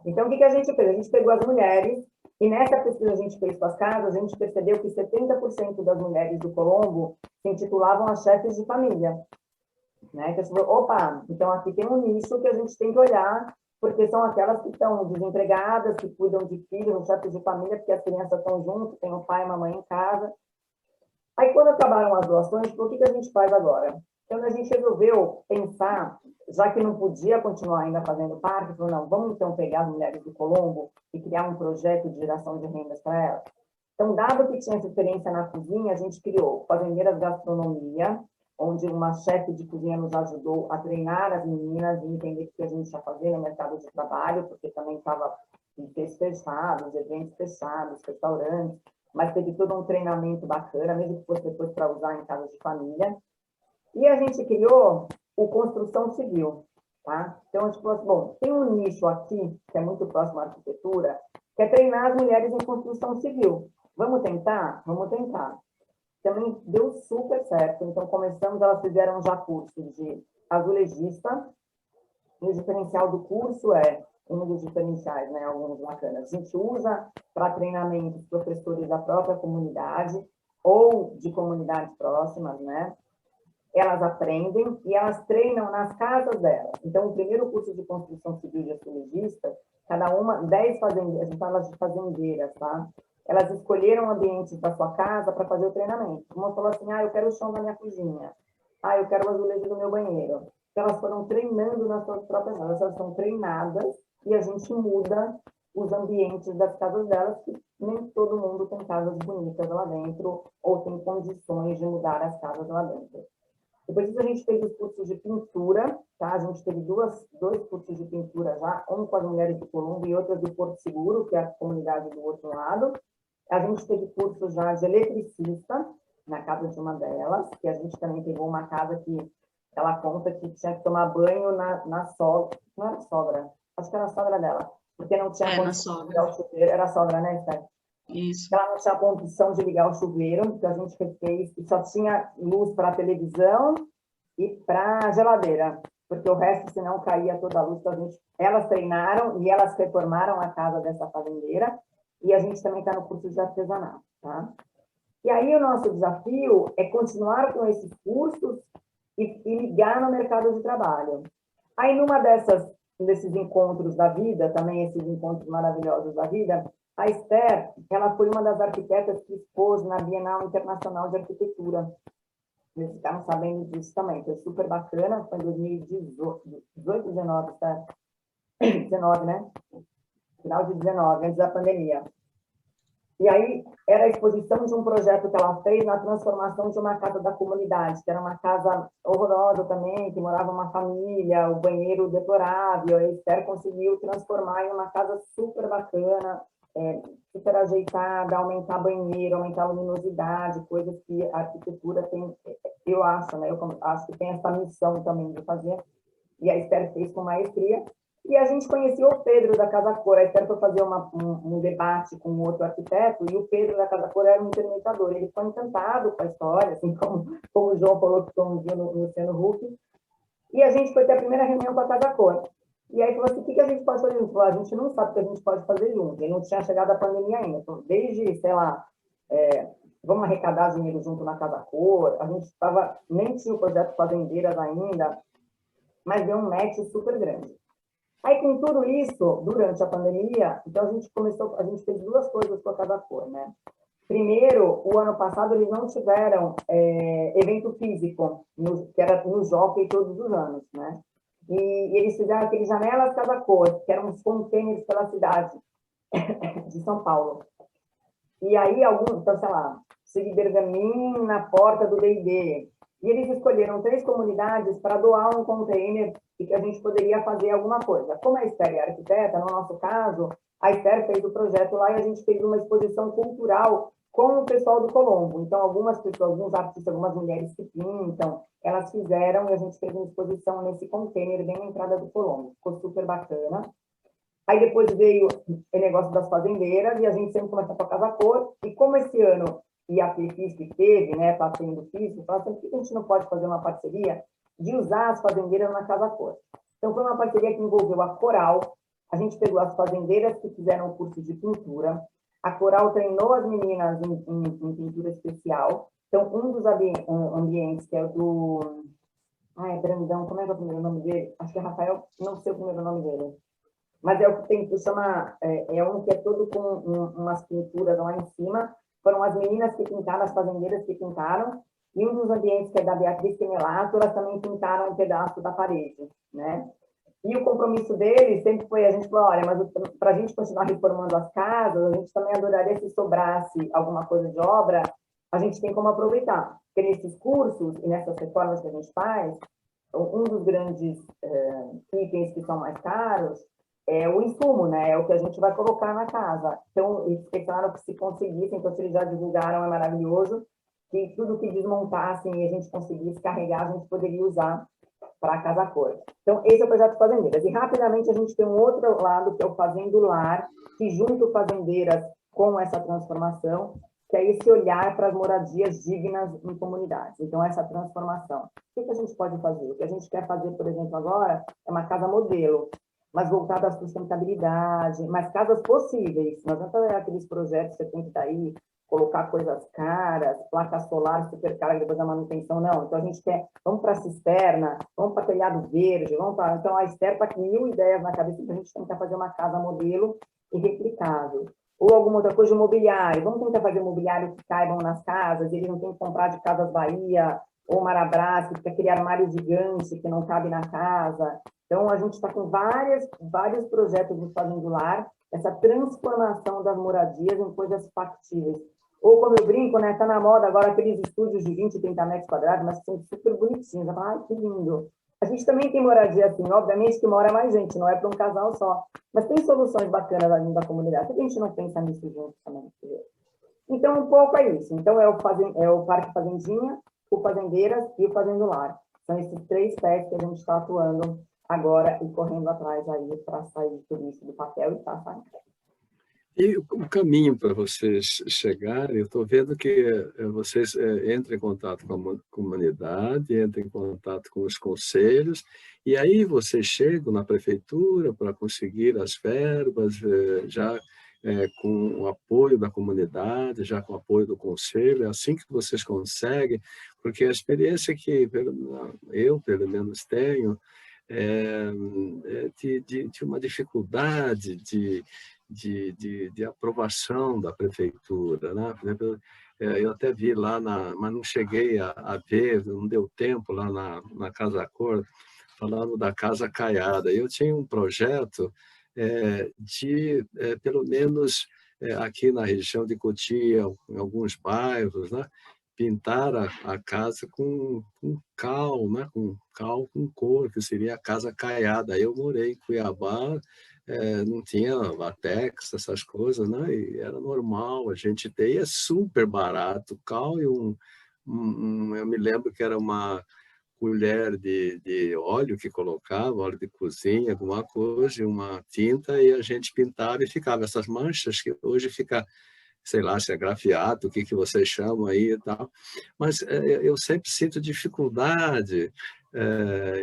Então, o que a gente fez? A gente pegou as mulheres, e nessa pesquisa que a gente fez com as casas, a gente percebeu que 70% das mulheres do Colombo se intitulavam as chefes de família. Né? Então, você falou, opa, então aqui tem um nicho que a gente tem que olhar, porque são aquelas que estão desempregadas, que cuidam de filhos, os chefes de família, porque as crianças estão juntos, tem o pai e a mamãe em casa. Aí, quando acabaram as doações, o que a gente faz agora? Então, a gente resolveu pensar, já que não podia continuar ainda fazendo parte, falou, não, vamos então pegar as mulheres do Colombo e criar um projeto de geração de rendas para elas. Então, dado que tinha essa experiência na cozinha, a gente criou Fazendeiras Gastronomia, onde uma chefe de cozinha nos ajudou a treinar as meninas e entender o que a gente ia fazer no mercado de trabalho, porque também estava em textos fechados, eventos fechados, restaurantes, mas teve todo um treinamento bacana, mesmo que fosse depois para usar em casa de família. E a gente criou o Construção Civil, tá? Então, a gente falou assim, bom, tem um nicho aqui, que é muito próximo à arquitetura, que é treinar as mulheres em construção civil. Vamos tentar? Vamos tentar. Também deu super certo. Então, começamos, elas fizeram já curso de azulejista, e o diferencial do curso é, um dos diferenciais, né, alguns bacanas, a gente usa para treinamento professores da própria comunidade ou de comunidades próximas, né? Elas aprendem e elas treinam nas casas delas. Então, o primeiro curso de construção civil de azulejista, cada uma, 10 fazendeiras, a gente fala de fazendeiras, tá? Elas escolheram ambientes da sua casa para fazer o treinamento. Uma falou assim, eu quero o chão da minha cozinha. Eu quero o azulejo do meu banheiro. Então, elas foram treinando nas suas próprias casas. Elas são treinadas e a gente muda os ambientes das casas delas, que nem todo mundo tem casas bonitas lá dentro ou tem condições de mudar as casas lá dentro. Depois disso, a gente fez os cursos de pintura, tá? A gente teve dois cursos de pintura já, um com as mulheres do Colombo e outro do Porto Seguro, que é a comunidade do outro lado. A gente teve curso já de eletricista, na casa de uma delas, que a gente também pegou uma casa que ela conta que tinha que tomar banho na sogra, não era sogra, acho que era a sogra dela, porque não tinha condição de ligar o chuveiro, era a sogra, né, Esther? Isso. Ela não tinha condição de ligar o chuveiro, então a gente fez, e só tinha luz para a televisão e para a geladeira, porque o resto, senão, caía toda a luz. Então, elas treinaram e elas reformaram a casa dessa fazendeira, e a gente também está no curso de artesanato, tá? E aí o nosso desafio é continuar com esses cursos e ligar no mercado de trabalho. Aí, numa desses encontros da vida, também esses encontros maravilhosos da vida, a Esther, ela foi uma das arquitetas que expôs na Bienal Internacional de Arquitetura. Eles ficaram sabendo disso também, foi super bacana, foi em 2018, 19, tá? 19, né? Final de 19, antes da pandemia. E aí, era a exposição de um projeto que ela fez na transformação de uma casa da comunidade, que era uma casa horrorosa também, que morava uma família, o banheiro deplorável. A Esther conseguiu transformar em uma casa super bacana, super ajeitada, aumentar banheiro, aumentar a luminosidade, coisas que a arquitetura tem, eu acho, né? Eu acho que tem essa missão também de fazer. E a Esther fez com maestria. E a gente conhecia o Pedro da Casa Cor. A Esther foi fazer um debate com outro arquiteto, e o Pedro da Casa Cor era um intermediador. Ele ficou encantado com a história, assim como o João falou que como viu no Luciano Huck. E a gente foi ter a primeira reunião com a Casa Cor. E aí falou assim, o que a gente pode fazer junto? A gente não sabe o que a gente pode fazer junto. E não tinha chegado a pandemia ainda. Então, desde, sei lá, vamos arrecadar dinheiro junto na Casa Cor. A gente estava, nem tinha o projeto Fazendeiras ainda, mas deu um match super grande. Aí, com tudo isso, durante a pandemia, então a gente fez duas coisas com a Casa Cor, né? Primeiro, o ano passado eles não tiveram evento físico, que era no Jockey todos os anos, né? E eles fizeram aqueles janelas Casa Cor, que eram uns containers pela cidade de São Paulo. E aí, então, sei lá, Cid Bergamin na porta do D&D. E eles escolheram 3 comunidades para doar um container e que a gente poderia fazer alguma coisa. Como a Esther é arquiteta, no nosso caso, a Esther fez o projeto lá e a gente fez uma exposição cultural com o pessoal do Colombo. Então, algumas pessoas, alguns artistas, algumas mulheres que pintam, elas fizeram e a gente fez uma exposição nesse container bem na entrada do Colombo. Ficou super bacana. Aí depois veio o negócio das fazendeiras e a gente sempre começa com a Casa Cor. E como esse ano e a FISC teve, né, está sendo FISC, por que a gente não pode fazer uma parceria de usar as fazendeiras na Casa Cor? Então, foi uma parceria que envolveu a Coral, a gente pegou as fazendeiras que fizeram o curso de pintura, a Coral treinou as meninas em pintura especial. Então, um dos ambientes, que é o do... Brandão, como é que é o primeiro nome dele? Acho que é Rafael, não sei o primeiro nome dele. Mas é o que tem que chamar, um que é todo com umas pinturas lá em cima. Foram as meninas que pintaram, as fazendeiras que pintaram, e um dos ambientes, que é da Beatriz Quemelato, elas também pintaram um pedaço da parede, né? E o compromisso deles sempre foi, a gente falou, olha, mas para a gente continuar reformando as casas, a gente também adoraria se sobrasse alguma coisa de obra, a gente tem como aproveitar. Porque nesses cursos e nessas reformas que a gente faz, um dos grandes itens que são mais caros é o insumo, né? É o que a gente vai colocar na casa. Então, eles pensaram que se conseguissem, então se eles já divulgaram, é maravilhoso, que tudo que desmontassem e a gente conseguisse carregar, a gente poderia usar para a Casa Cor. Então, esse é o projeto Fazendeiras. E, rapidamente, a gente tem um outro lado, que é o Fazendo Lar, que junta o Fazendeiras com essa transformação, que é esse olhar para as moradias dignas em comunidades. Então, essa transformação. O que a gente pode fazer? O que a gente quer fazer, por exemplo, agora, é uma casa modelo, mas voltada à sustentabilidade, mas casas possíveis. Não adianta olhar aqueles projetos que você tem que estar aí, colocar coisas caras, placa solar super cara, depois da manutenção, não. Então, a gente quer, vamos para a cisterna, vamos para telhado verde, vamos para... Então, a Esther está com 1000 ideias na cabeça, então a gente tentar fazer uma casa modelo e replicável. Ou alguma outra coisa de mobiliário. Vamos tentar fazer mobiliário que caibam nas casas, eles não têm que comprar de Casas Bahia ou Marabras, que fica aquele armário gigante que não cabe na casa. Então, a gente está com vários projetos de Fazendo Lar, essa transformação das moradias em coisas factíveis. Ou, como eu brinco, né, está na moda agora aqueles estúdios de 20, 30 metros quadrados, mas que são super bonitinhos. Ai, que lindo. A gente também tem moradia assim, obviamente que mora mais gente, não é para um casal só. Mas tem soluções bacanas ali da comunidade. Por que a gente não pensa nisso junto também? Então, um pouco é isso. Então, é o Parque Fazendinha, o Fazendeiras e o Fazendo Lar. São esses 3 pés que a gente está atuando agora e correndo atrás aí para sair tudo isso do papel e está saindo. E o caminho para vocês chegarem, eu estou vendo que vocês entram em contato com a comunidade, entram em contato com os conselhos, e aí vocês chegam na prefeitura para conseguir as verbas, já com o apoio da comunidade, já com o apoio do conselho, é assim que vocês conseguem, porque a experiência que eu, pelo menos, tenho, de uma dificuldade de aprovação da prefeitura, né? Por exemplo, eu até vi lá, mas não cheguei a ver, não deu tempo lá na Casa Cor, falando da Casa Caiada. Eu tinha um projeto pelo menos aqui na região de Cotia, em alguns bairros, né? Pintar a casa com cal, né? Com cal com cor, que seria a Casa Caiada. Eu morei em Cuiabá, não tinha latex, essas coisas, né? E era normal, a gente tem, é super barato, cal e eu me lembro que era uma colher de óleo que colocava, óleo de cozinha, alguma coisa, e uma tinta, e a gente pintava e ficava essas manchas que hoje fica, sei lá, se é grafiato, o que vocês chamam aí e tal. Mas eu sempre sinto dificuldade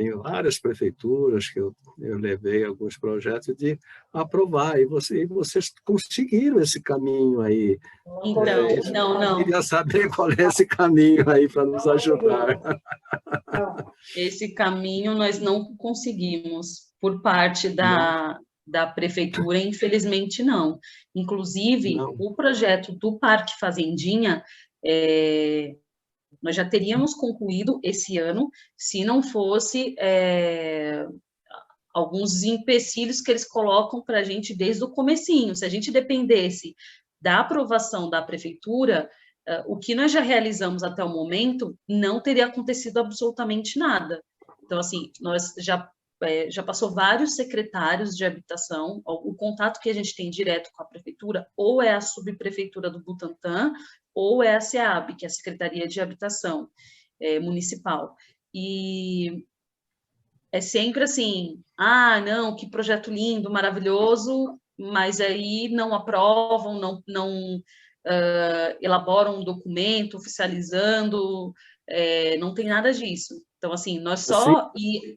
em várias prefeituras que eu levei alguns projetos de aprovar, e vocês conseguiram esse caminho aí. Então, não. Eu queria saber qual é esse caminho aí para nos ajudar. Esse caminho nós não conseguimos por parte da prefeitura, infelizmente não. Inclusive, Não. o projeto do Parque Fazendinha, nós já teríamos concluído esse ano, se não fosse alguns empecilhos que eles colocam para a gente desde o comecinho. Se a gente dependesse da aprovação da prefeitura, o que nós já realizamos até o momento não teria acontecido absolutamente nada. Então, assim, nós já passou vários secretários de habitação, o contato que a gente tem direto com a prefeitura, ou é a subprefeitura do Butantã, ou é a SEAB, que é a Secretaria de Habitação Municipal. E é sempre assim, não, que projeto lindo, maravilhoso, mas aí não aprovam, não elaboram um documento oficializando, não tem nada disso. Então, assim, nós só... E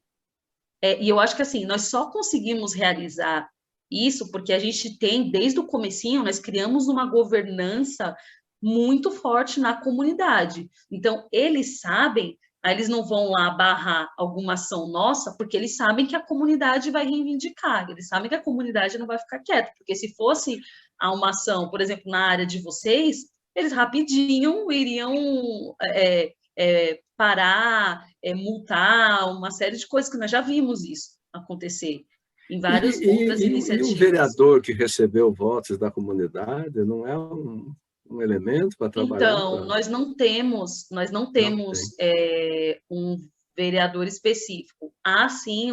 eu acho que, assim, nós só conseguimos realizar isso porque a gente tem, desde o comecinho, nós criamos uma governança muito forte na comunidade. Então, eles sabem... Aí eles não vão lá barrar alguma ação nossa, porque eles sabem que a comunidade vai reivindicar, eles sabem que a comunidade não vai ficar quieta, porque se fosse uma ação, por exemplo, na área de vocês, eles rapidinho iriam parar, multar, uma série de coisas que nós já vimos isso acontecer em várias outras iniciativas. E o vereador que recebeu votos da comunidade não é um elemento para trabalhar? Então, nós não temos um vereador específico. Há, sim,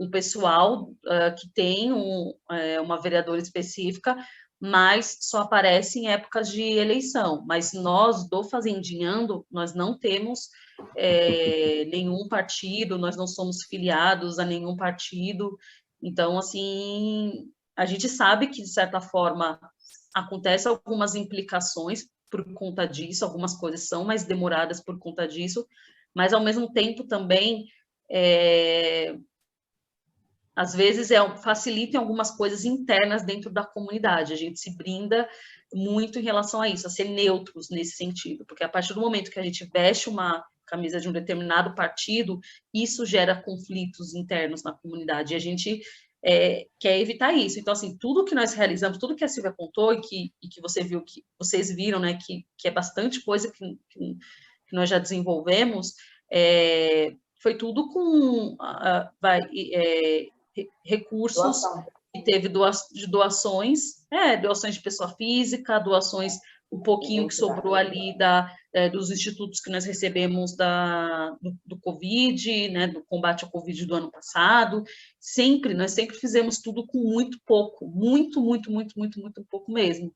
um pessoal que tem uma vereadora específica, mas só aparece em épocas de eleição. Mas nós, do Fazendinhando, nós não temos nenhum partido, nós não somos filiados a nenhum partido. Então, assim, a gente sabe que, de certa forma, acontecem algumas implicações por conta disso, algumas coisas são mais demoradas por conta disso, mas, ao mesmo tempo, também, às vezes, facilitam algumas coisas internas dentro da comunidade. A gente se brinda muito em relação a isso, a ser neutros nesse sentido, porque a partir do momento que a gente veste uma camisa de um determinado partido, isso gera conflitos internos na comunidade, e a gente quer evitar isso. Então, assim, tudo que nós realizamos, tudo que a Silvia contou e que vocês viram, né, que é bastante coisa que nós já desenvolvemos, foi tudo com recursos que teve doações de pessoa física, doações, um pouquinho que sobrou ali dos institutos que nós recebemos do Covid, né, do combate ao Covid do ano passado. Nós sempre fizemos tudo com muito pouco, muito pouco mesmo.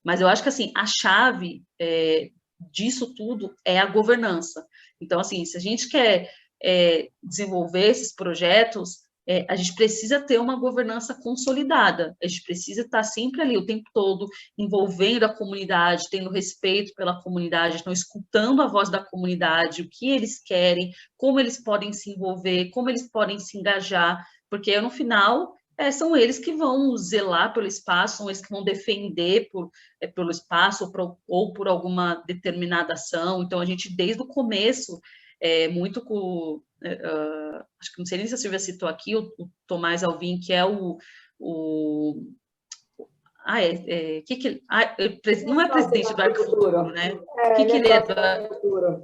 Mas eu acho que, assim, a chave disso tudo é a governança. Então, assim, se a gente quer desenvolver esses projetos, a gente precisa ter uma governança consolidada, a gente precisa estar sempre ali o tempo todo envolvendo a comunidade, tendo respeito pela comunidade, então escutando a voz da comunidade, o que eles querem, como eles podem se envolver, como eles podem se engajar, porque no final são eles que vão zelar pelo espaço, são eles que vão defender pelo espaço ou por alguma determinada ação. Então, a gente, desde o começo, muito com... acho que não sei nem se a Silvia citou aqui, o Tomás Alvim, que é não é presidente do Arco Futuro, né? Ele é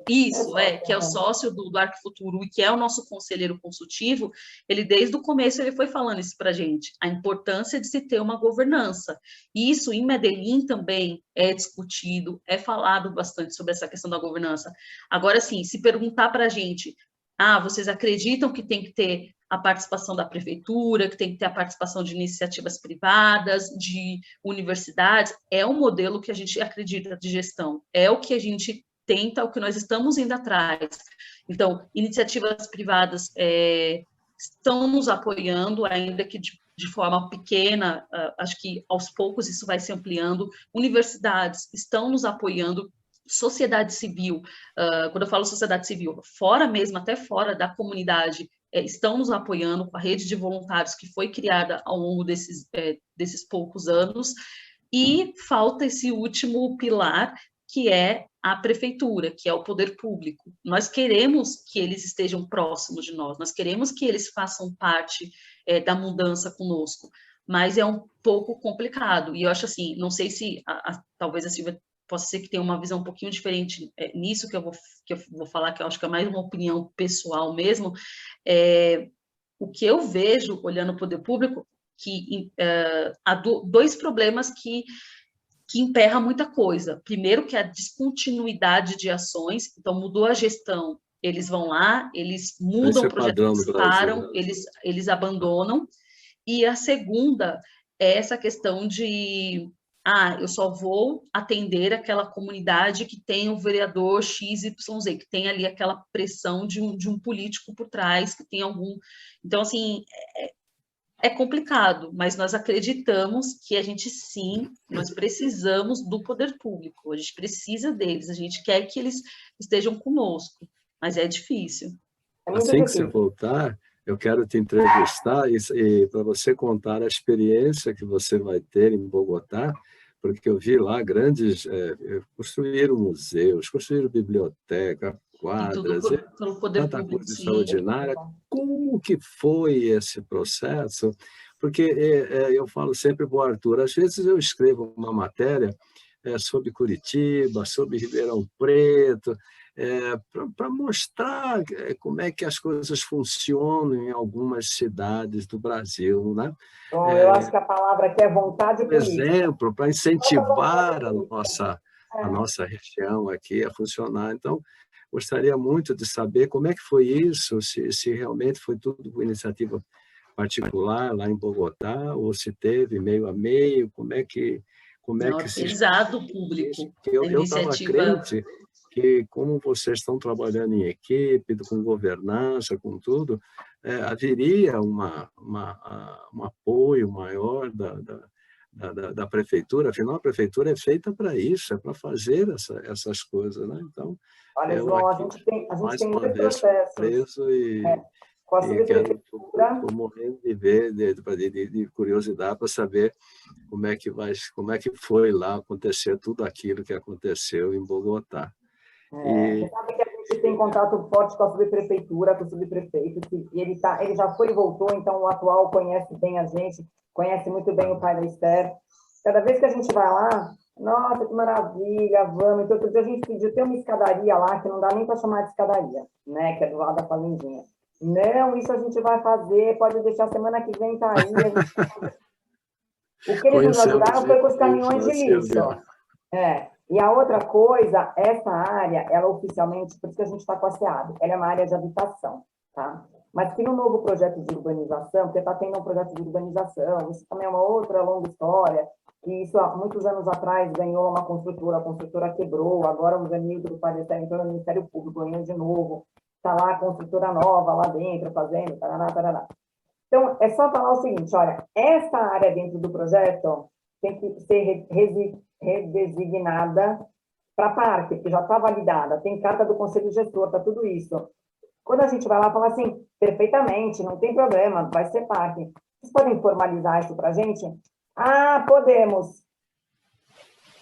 isso, que é o sócio do Arco Futuro e que é o nosso conselheiro consultivo. Ele, desde o começo, ele foi falando isso para a gente, a importância de se ter uma governança. E isso, em Medellín, também é discutido, é falado bastante sobre essa questão da governança. Agora, sim, se perguntar para a gente, vocês acreditam que tem que ter a participação da prefeitura, que tem que ter a participação de iniciativas privadas, de universidades, é o modelo que a gente acredita de gestão, é o que a gente tenta, o que nós estamos indo atrás. Então, iniciativas privadas estão nos apoiando, ainda que de forma pequena, acho que aos poucos isso vai se ampliando. Universidades estão nos apoiando, sociedade civil, quando eu falo sociedade civil, fora mesmo, até fora da comunidade, estão nos apoiando com a rede de voluntários que foi criada ao longo desses poucos anos, e falta esse último pilar, que é a prefeitura, que é o poder público. Nós queremos que eles estejam próximos de nós, nós queremos que eles façam parte da mudança conosco, mas é um pouco complicado, e eu acho assim, não sei se, talvez a Silvia possa ser que tenha uma visão um pouquinho diferente nisso que eu vou falar, que eu acho que é mais uma opinião pessoal mesmo, o que eu vejo, olhando o poder público, que há dois problemas que emperra muita coisa. Primeiro, que é a descontinuidade de ações, então mudou a gestão, eles vão lá, eles mudam o projeto, eles param, eles abandonam, e a segunda é essa questão de eu só vou atender aquela comunidade que tem o vereador XYZ, que tem ali aquela pressão de um político por trás, que tem algum... Então, assim, é complicado, mas nós acreditamos que a gente, sim, nós precisamos do poder público, a gente precisa deles, a gente quer que eles estejam conosco, mas é difícil. Assim que você voltar, eu quero te entrevistar e para você contar a experiência que você vai ter em Bogotá, porque eu vi lá grandes... construíram museus, construíram biblioteca, quadras, pelo poder tanta público, coisa extraordinária. Como que foi esse processo? Porque eu falo sempre para o Arthur, às vezes eu escrevo uma matéria sobre Curitiba, sobre Ribeirão Preto, para mostrar como é que as coisas funcionam em algumas cidades do Brasil, né? Bom, eu acho que a palavra aqui é vontade política. Exemplo, para incentivar a nossa região aqui a funcionar. Então, gostaria muito de saber como é que foi isso, se realmente foi tudo por iniciativa particular lá em Bogotá, ou se teve meio a meio, como é que se... Organizado público. Eu estava crente que, como vocês estão trabalhando em equipe, com governança, com tudo, haveria um apoio maior da prefeitura. Afinal, a prefeitura é feita para isso, é para fazer essas coisas, né? Então, olha, João, a gente tem muitos processos. Com a subprefeitura. Estou morrendo de ver, de curiosidade para saber como é que foi lá acontecer tudo aquilo que aconteceu em Bogotá. Você sabe que a gente tem contato forte com a subprefeitura, com o subprefeito, que ele já foi e voltou, então o atual conhece bem a gente, conhece muito bem o pai da Esther. Cada vez que a gente vai lá, nossa, que maravilha, vamos. Então, outro dia a gente pediu, tem uma escadaria lá, que não dá nem para chamar de escadaria, né, que é do lado da fazendinha. Não, isso a gente vai fazer, pode deixar, semana que vem tá aí. O que eles nos ajudaram foi com os caminhões de lixo. E a outra coisa, essa área, ela oficialmente, por isso que a gente está com a SEAB, ela é uma área de habitação, tá? Mas que no novo projeto de urbanização, porque está tendo um projeto de urbanização, isso também é uma outra longa história, que isso há muitos anos atrás ganhou uma construtora, a construtora quebrou, agora os amigos do Palestina entrou no Ministério Público, ganhou de novo, está lá a construtora nova lá dentro, fazendo, tarará, tarará. Então, é só falar o seguinte, olha, essa área dentro do projeto tem que ser redesignada para parque, que já está validada, tem carta do Conselho Gestor, está tudo isso. Quando a gente vai lá, fala assim, perfeitamente, não tem problema, vai ser parque. Vocês podem formalizar isso para a gente? Podemos.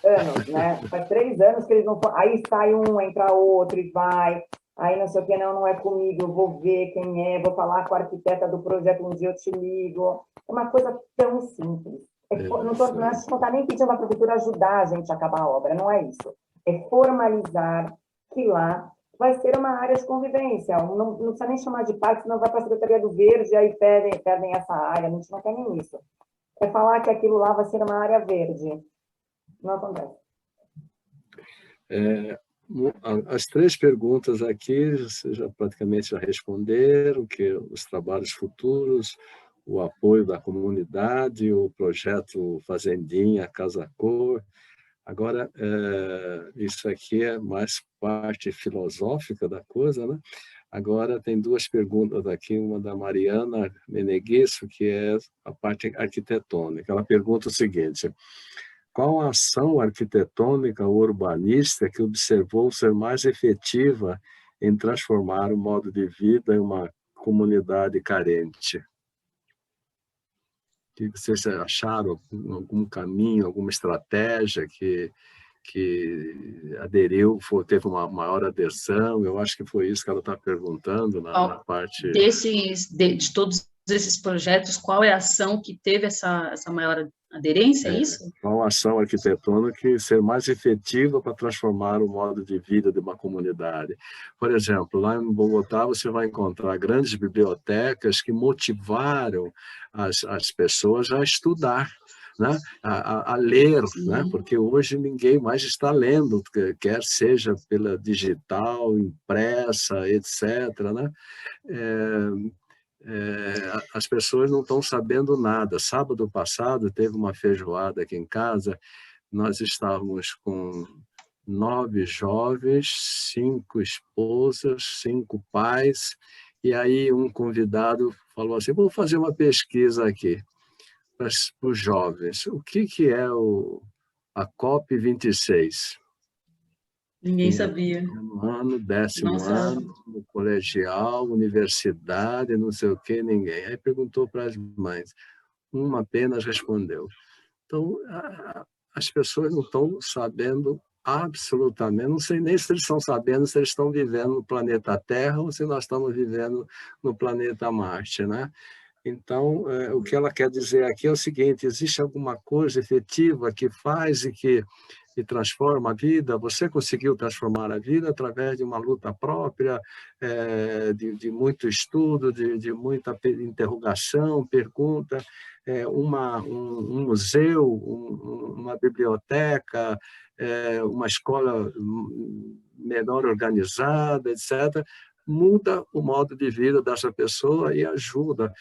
Anos, né? Faz 3 anos que eles não... Aí sai um, entra outro e vai... Aí não sei o que, não é comigo, eu vou ver quem é, vou falar com a arquiteta do projeto, um dia eu te ligo. É uma coisa tão simples. Não está nem pedindo a prefeitura ajudar a gente a acabar a obra, não é isso. É formalizar que lá vai ser uma área de convivência. Não precisa nem chamar de parque, senão vai para a Secretaria do Verde e aí perdem essa área. A gente não quer nem isso. É falar que aquilo lá vai ser uma área verde. Não acontece. As 3 perguntas aqui, vocês praticamente já responderam, que os trabalhos futuros, o apoio da comunidade, o projeto Fazendinha Casa Cor, Agora, isso aqui é mais parte filosófica da coisa, né? Agora tem duas perguntas aqui, uma da Mariana Meneguesso, que é a parte arquitetônica. Ela pergunta o seguinte: qual a ação arquitetônica ou urbanística que observou ser mais efetiva em transformar o modo de vida em uma comunidade carente? O que vocês acharam? Algum caminho, alguma estratégia que aderiu, teve uma maior adesão? Eu acho que foi isso que ela está perguntando na parte... De todos esses projetos, qual é a ação que teve essa maior aderência, é isso? Qual a ação arquitetônica que ser mais efetiva para transformar o modo de vida de uma comunidade? Por exemplo, lá em Bogotá você vai encontrar grandes bibliotecas que motivaram as pessoas a estudar, né? a ler, né? Porque hoje ninguém mais está lendo, quer seja pela digital, impressa, etc., né? As pessoas não estão sabendo nada. Sábado passado teve uma feijoada aqui em casa, nós estávamos com 9 jovens, 5 esposas, 5 pais, e aí um convidado falou assim: vou fazer uma pesquisa aqui para os jovens. O que é a COP26? Ninguém sabia. Um ano, 10º ano, no colegial, universidade, não sei o que, ninguém. Aí perguntou para as mães, uma apenas respondeu. Então, as pessoas não estão sabendo absolutamente, não sei nem se eles estão sabendo se eles estão vivendo no planeta Terra ou se nós estamos vivendo no planeta Marte, né? Então, o que ela quer dizer aqui é o seguinte: existe alguma coisa efetiva que faz e que transforma a vida? Você conseguiu transformar a vida através de uma luta própria, de muito estudo, de muita interrogação, pergunta, um museu, uma biblioteca, uma escola melhor organizada, etc., muda o modo de vida dessa pessoa e ajuda.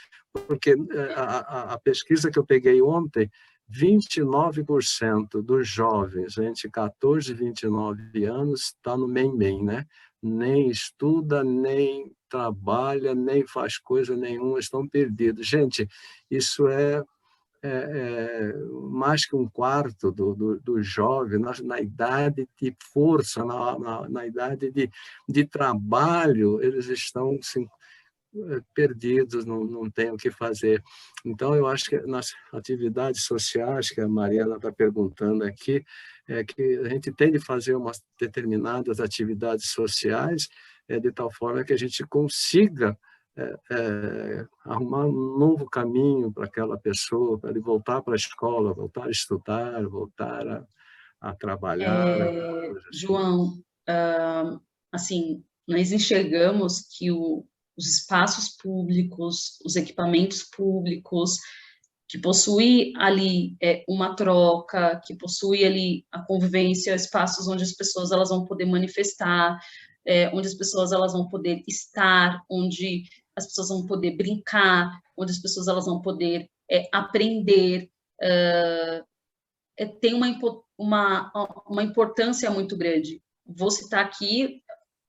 Porque a pesquisa que eu peguei ontem, 29% dos jovens entre 14 e 29 anos está no meio-meio, né? Nem estuda, nem trabalha, nem faz coisa nenhuma, estão perdidos. Gente, isso é mais que um quarto do jovem, na idade de força, na idade de trabalho, eles estão perdidos, não têm o que fazer. Então, eu acho que nas atividades sociais, que a Mariana está perguntando aqui, é que a gente tem de fazer umas determinadas atividades sociais de tal forma que a gente consiga arrumar um novo caminho para aquela pessoa, para ele voltar para a escola, voltar a estudar, voltar a trabalhar. Assim. João, assim, nós enxergamos que os espaços públicos, os equipamentos públicos, que possui ali uma troca, que possui ali a convivência, espaços onde as pessoas elas vão poder manifestar, onde as pessoas elas vão poder estar, onde as pessoas vão poder brincar, onde as pessoas elas vão poder aprender, tem uma importância muito grande. Vou citar aqui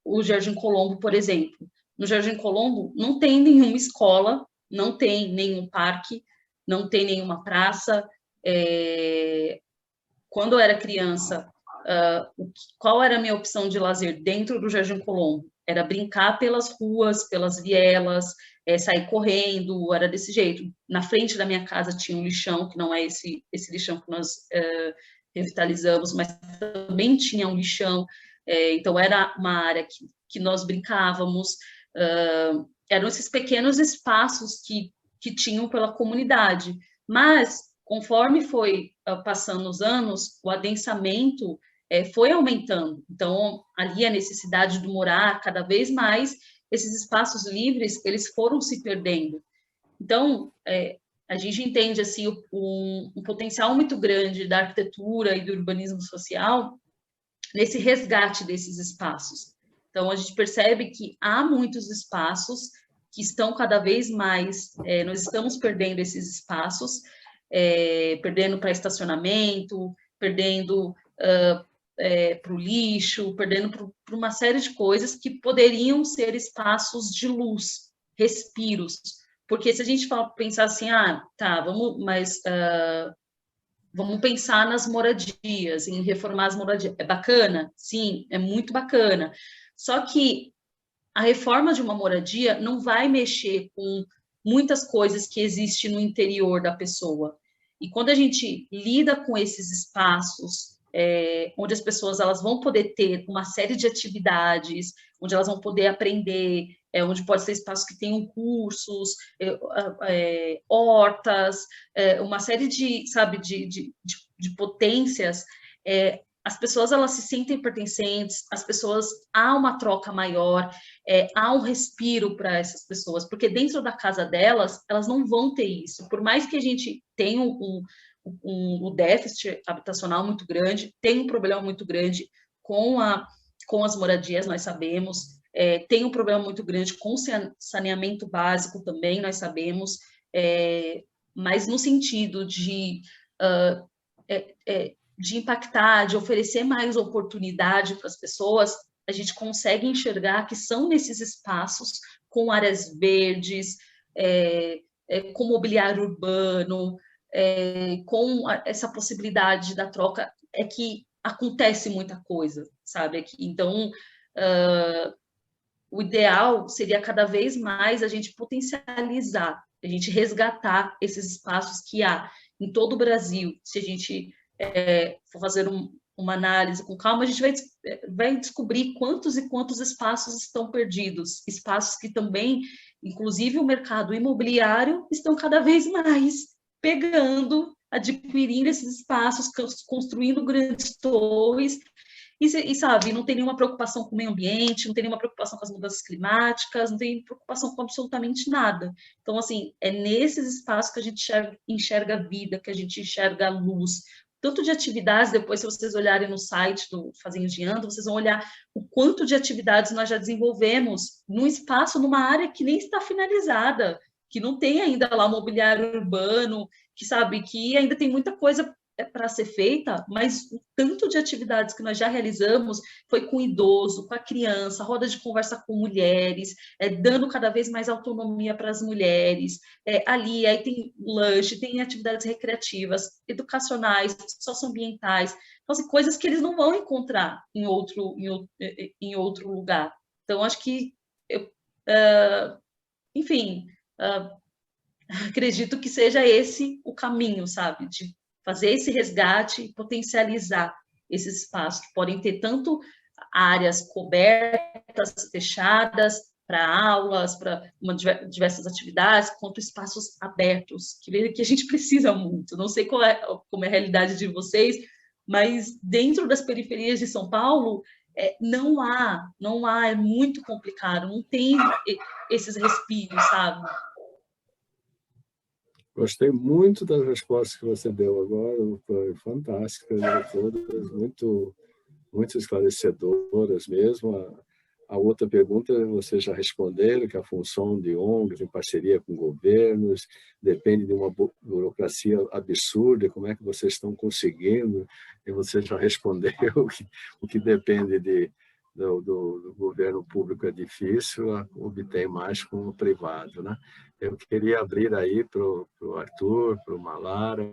o Jardim Colombo, por exemplo. No Jardim Colombo não tem nenhuma escola, não tem nenhum parque, não tem nenhuma praça. Quando eu era criança, qual era a minha opção de lazer dentro do Jardim Colombo? Era brincar pelas ruas, pelas vielas, sair correndo, era desse jeito. Na frente da minha casa tinha um lixão, que não é esse lixão que nós revitalizamos, mas também tinha um lixão. Então, era uma área que nós brincávamos. Eram esses pequenos espaços que tinham pela comunidade. Mas, conforme foi passando os anos, o adensamento foi aumentando. Então, ali a necessidade de morar cada vez mais, esses espaços livres, eles foram se perdendo. Então, a gente entende assim, um potencial muito grande da arquitetura e do urbanismo social nesse resgate desses espaços. Então, a gente percebe que há muitos espaços que estão cada vez mais, nós estamos perdendo esses espaços, perdendo para estacionamento, perdendo para o lixo, perdendo para uma série de coisas que poderiam ser espaços de luz, respiros. Porque se a gente pensar assim, vamos pensar nas moradias, em reformar as moradias. É bacana? Sim, é muito bacana. Só que a reforma de uma moradia não vai mexer com muitas coisas que existem no interior da pessoa. E quando a gente lida com esses espaços, onde as pessoas elas vão poder ter uma série de atividades, onde elas vão poder aprender, onde pode ser espaços que tenham cursos, hortas, uma série de, sabe, de potências, as pessoas elas se sentem pertencentes, as pessoas, há uma troca maior, há um respiro para essas pessoas, porque dentro da casa delas, elas não vão ter isso. Por mais que a gente tenha um déficit habitacional muito grande, tem um problema muito grande com as moradias, nós sabemos, tem um problema muito grande com o saneamento básico também, nós sabemos, mas no sentido de impactar, de oferecer mais oportunidade para as pessoas, a gente consegue enxergar que são nesses espaços com áreas verdes, com mobiliário urbano, com essa possibilidade da troca, que acontece muita coisa, sabe? Então, o ideal seria cada vez mais a gente potencializar, a gente resgatar esses espaços que há em todo o Brasil. Se a gente for fazer uma análise com calma, a gente vai descobrir quantos e quantos espaços estão perdidos, espaços que também, inclusive o mercado imobiliário, estão cada vez mais pegando, adquirindo esses espaços, construindo grandes torres, e sabe, não tem nenhuma preocupação com o meio ambiente, não tem nenhuma preocupação com as mudanças climáticas, não tem preocupação com absolutamente nada. Então, assim, é nesses espaços que a gente enxerga a vida, que a gente enxerga a luz, tanto de atividades, depois se vocês olharem no site do Fazendeando, vocês vão olhar o quanto de atividades nós já desenvolvemos num espaço, numa área que nem está finalizada, que não tem ainda lá mobiliário urbano, que sabe, que ainda tem muita coisa para ser feita, mas o tanto de atividades que nós já realizamos foi com o idoso, com a criança, roda de conversa com mulheres, dando cada vez mais autonomia para as mulheres, ali aí tem lanche, tem atividades recreativas, educacionais, socioambientais, então, assim, coisas que eles não vão encontrar em outro lugar. Então, acho que, enfim, acredito que seja esse o caminho, sabe, de fazer esse resgate e potencializar esses espaços, que podem ter tanto áreas cobertas, fechadas, para aulas, para diversas atividades, quanto espaços abertos, que a gente precisa muito. Não sei como é a realidade de vocês, mas dentro das periferias de São Paulo, não há, é muito complicado, não tem esses respiros, sabe? Gostei muito das respostas que você deu agora, foi fantástica, todas muito, muito esclarecedoras mesmo. A outra pergunta vocês já responderam, que a função de ONGs em parceria com governos depende de uma burocracia absurda, como é que vocês estão conseguindo? E você já respondeu o que depende do governo público é difícil, obter mais com o privado, né? Eu queria abrir aí para o Arthur, para o Malara,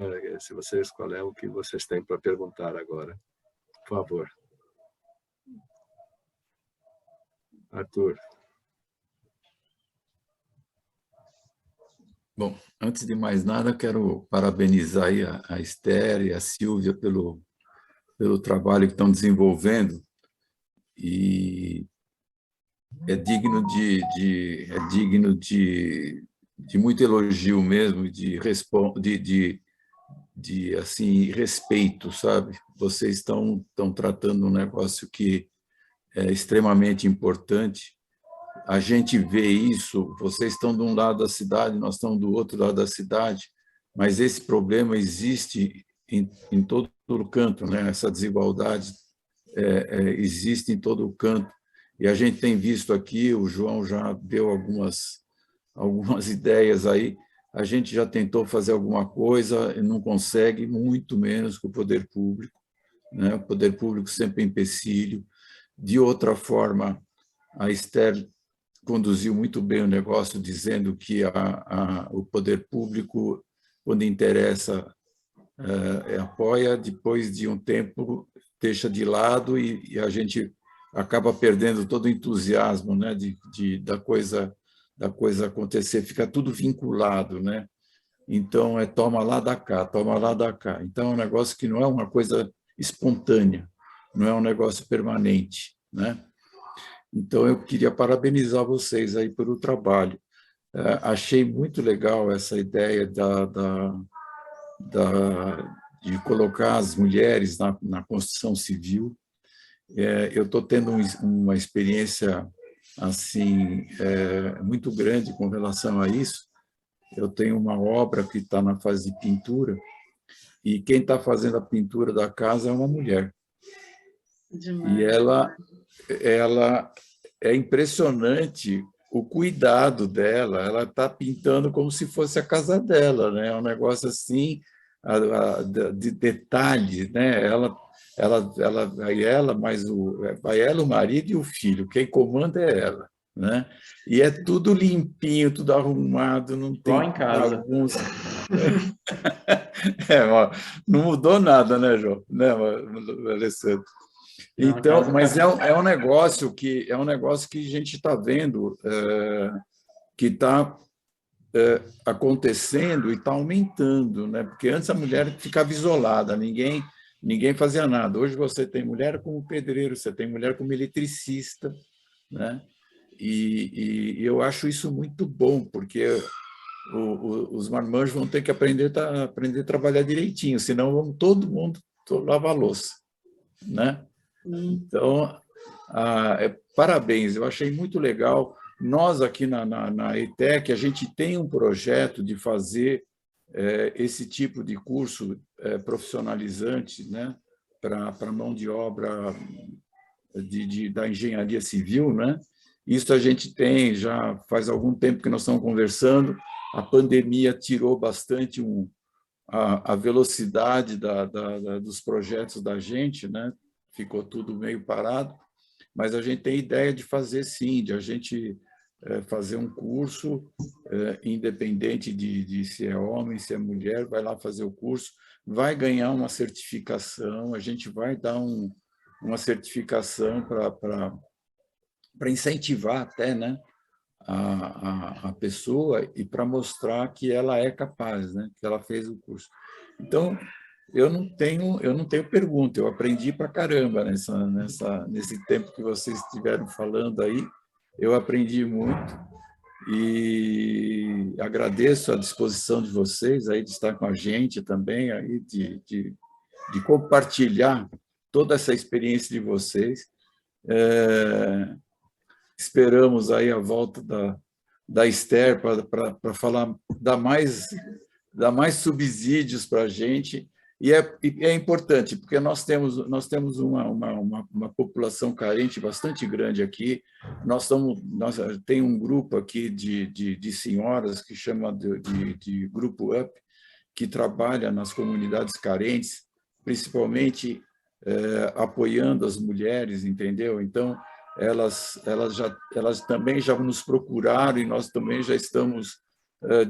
se vocês, qual é o que vocês têm para perguntar agora. Por favor. Arthur. Bom, antes de mais nada, quero parabenizar aí a Esther e a Silvia pelo trabalho que estão desenvolvendo, e é digno de muito elogio mesmo, de assim, respeito, sabe? Vocês estão tratando um negócio que é extremamente importante. A gente vê isso, vocês estão de um lado da cidade, nós estamos do outro lado da cidade, mas esse problema existe em todo o canto, né? Essa desigualdade existe em todo o canto. E a gente tem visto aqui, o João já deu algumas ideias aí, a gente já tentou fazer alguma coisa e não consegue, muito menos com o poder público. né? O poder público sempre é empecilho. De outra forma, a Esther conduziu muito bem o negócio, dizendo que o poder público, quando interessa, apoia, depois de um tempo deixa de lado e a gente acaba perdendo todo o entusiasmo, né, da coisa acontecer, fica tudo vinculado, né? Então, toma lá, dá cá, toma lá, dá cá. Então, é um negócio que não é uma coisa espontânea, não é um negócio permanente, né? Então, eu queria parabenizar vocês aí pelo trabalho. Achei muito legal essa ideia de colocar as mulheres na construção civil. Eu estou tendo uma experiência assim muito grande com relação a isso. Eu tenho uma obra que está na fase de pintura e quem está fazendo a pintura da casa é uma mulher. Demais. E ela é impressionante o cuidado dela. Ela está pintando como se fosse a casa dela, né? É um negócio assim de detalhes, né? Vai ela, o marido e o filho. Quem comanda é ela, né? E é tudo limpinho, tudo arrumado, não tem Igual em casa. bagunça. Não mudou nada, né, João? Né, Alessandro? Então, mas é um negócio que a gente está vendo que está acontecendo e está aumentando, né? Porque antes a mulher ficava isolada, ninguém fazia nada. Hoje você tem mulher como pedreiro, você tem mulher como eletricista, né? E eu acho isso muito bom, porque os marmanjos vão ter que aprender a trabalhar direitinho, senão vamos todo mundo lavar louça, né? Então, parabéns, eu achei muito legal. Nós aqui na ETEC, a gente tem um projeto de fazer esse tipo de curso profissionalizante, né, para mão de obra da engenharia civil, né? Isso a gente tem, já faz algum tempo que nós estamos conversando. A pandemia tirou bastante a velocidade dos projetos da gente, né? Ficou tudo meio parado, mas a gente tem ideia de fazer sim, de a gente fazer um curso independente de se é homem, se é mulher, vai lá fazer o curso, vai ganhar uma certificação, a gente vai dar uma certificação para incentivar até, né, a pessoa e para mostrar que ela é capaz, né, que ela fez o curso. Então, eu não tenho pergunta, eu aprendi para caramba nesse tempo que vocês estiveram falando aí, eu aprendi muito e agradeço a disposição de vocês aí de estar com a gente também, aí de compartilhar toda essa experiência de vocês. Esperamos aí a volta da Esther para falar, dar mais subsídios para a gente. E é importante, porque nós temos uma população carente bastante grande aqui. Nós tem um grupo aqui de senhoras que chama de Grupo UP, que trabalha nas comunidades carentes, principalmente apoiando as mulheres, entendeu? Então, elas também já nos procuraram e nós também já estamos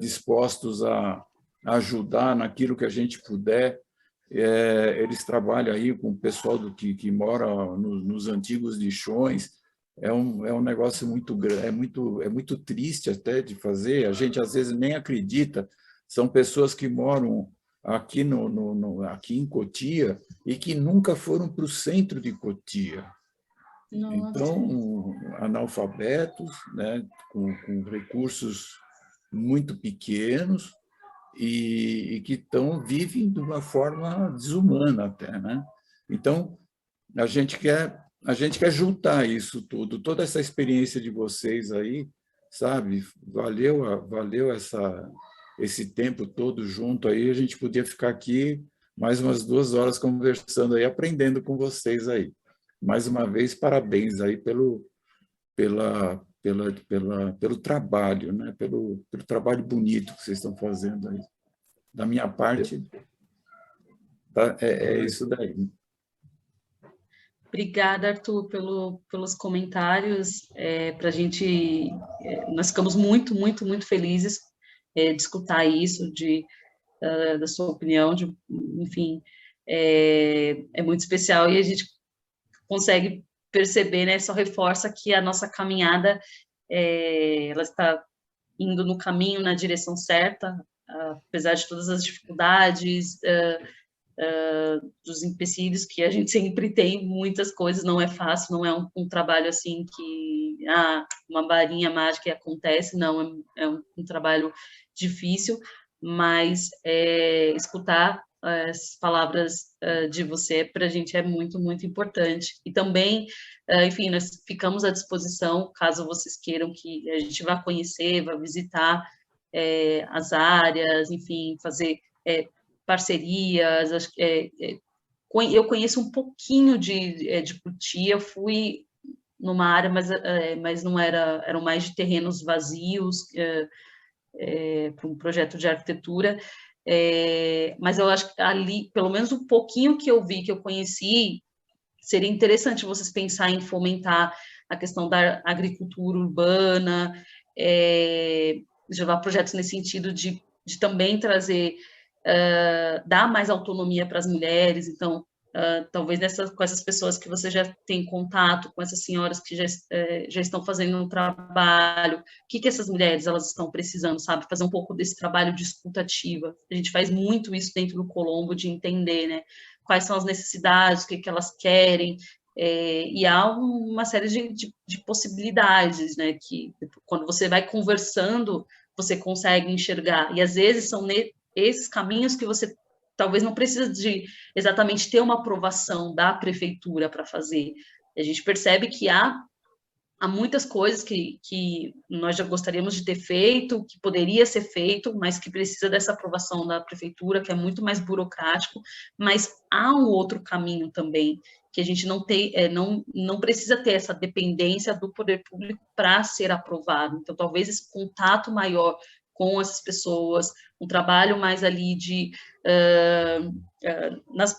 dispostos a ajudar naquilo que a gente puder. Eles trabalham aí com o pessoal que mora nos antigos lixões. É um negócio muito grande, é muito triste até de fazer. A gente às vezes nem acredita. São pessoas que moram aqui aqui em Cotia e que nunca foram para o centro de Cotia. Nossa. Então, analfabetos, né, com recursos muito pequenos e que vivem de uma forma desumana até, né? Então, a gente quer juntar isso tudo, toda essa experiência de vocês aí, sabe? Valeu esse tempo todo junto aí, a gente podia ficar aqui mais umas 2 horas conversando aí, aprendendo com vocês aí. Mais uma vez, parabéns aí pelo trabalho, né? Pelo trabalho bonito que vocês estão fazendo aí. Da minha parte, tá? É isso daí. Obrigada, Arthur, pelos comentários. Para a gente, nós ficamos muito, muito, muito felizes de escutar isso, da sua opinião, enfim, é muito especial e a gente consegue perceber, né? Só reforça que a nossa caminhada ela está indo no caminho, na direção certa, apesar de todas as dificuldades, dos empecilhos que a gente sempre tem, muitas coisas, não é fácil, não é um trabalho assim que, uma varinha mágica e acontece, não, é um trabalho difícil, mas escutar as palavras de você para a gente é muito, muito importante. E também, enfim, nós ficamos à disposição, caso vocês queiram que a gente vá conhecer, vá visitar as áreas, enfim, fazer parcerias. Eu conheço um pouquinho de Cotia, eu fui numa área, mas não eram mais de terrenos vazios, para um projeto de arquitetura, mas eu acho que ali, pelo menos um pouquinho que eu vi, que eu conheci, seria interessante vocês pensar em fomentar a questão da agricultura urbana, levar projetos nesse sentido de também trazer, dar mais autonomia para as mulheres. Então, talvez com essas pessoas que você já tem contato, com essas senhoras que já estão fazendo um trabalho, o que essas mulheres elas estão precisando, sabe? Fazer um pouco desse trabalho de escuta ativa. A gente faz muito isso dentro do Colombo, de entender, né? Quais são as necessidades, o que elas querem, e há uma série de possibilidades, né? Que quando você vai conversando, você consegue enxergar, e às vezes são esses caminhos que você talvez não precisa de exatamente ter uma aprovação da prefeitura para fazer. A gente percebe que há muitas coisas que nós já gostaríamos de ter feito, que poderia ser feito, mas que precisa dessa aprovação da prefeitura, que é muito mais burocrático, mas há um outro caminho também, que a gente não precisa ter essa dependência do poder público para ser aprovado. Então, talvez esse contato maior com essas pessoas, um trabalho mais ali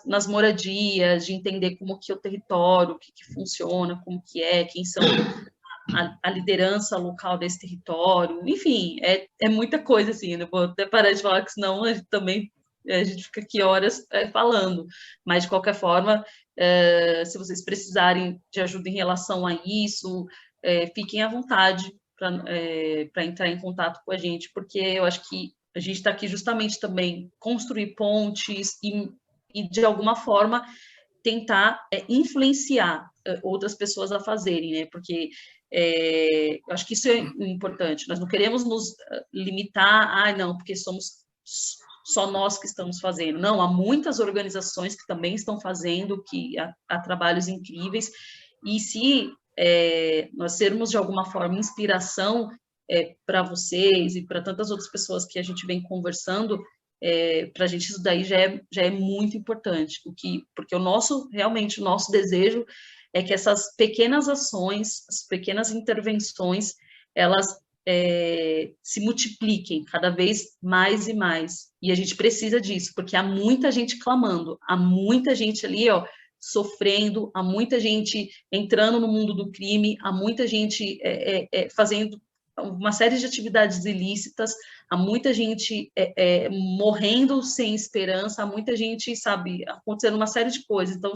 nas moradias, de entender como que é o território, o que funciona, como que quem são a liderança local desse território, enfim, é muita coisa, assim, eu vou até parar de falar, que senão a gente fica aqui horas falando, mas de qualquer forma, se vocês precisarem de ajuda em relação a isso, fiquem à vontade para entrar em contato com a gente, porque eu acho que a gente está aqui justamente também construir pontes e de alguma forma tentar influenciar outras pessoas a fazerem, né? Porque eu acho que isso é importante. Nós não queremos nos limitar, não, porque somos só nós que estamos fazendo. Não, há muitas organizações que também estão fazendo, que há trabalhos incríveis, e se nós sermos de alguma forma inspiração para vocês e para tantas outras pessoas que a gente vem conversando, para a gente isso daí já é muito importante, porque realmente o nosso desejo é que essas pequenas ações, as pequenas intervenções, elas se multipliquem cada vez mais e mais, e a gente precisa disso, porque há muita gente clamando, há muita gente ali, sofrendo, há muita gente entrando no mundo do crime, há muita gente fazendo uma série de atividades ilícitas, há muita gente morrendo sem esperança, há muita gente, sabe, acontecendo uma série de coisas. Então,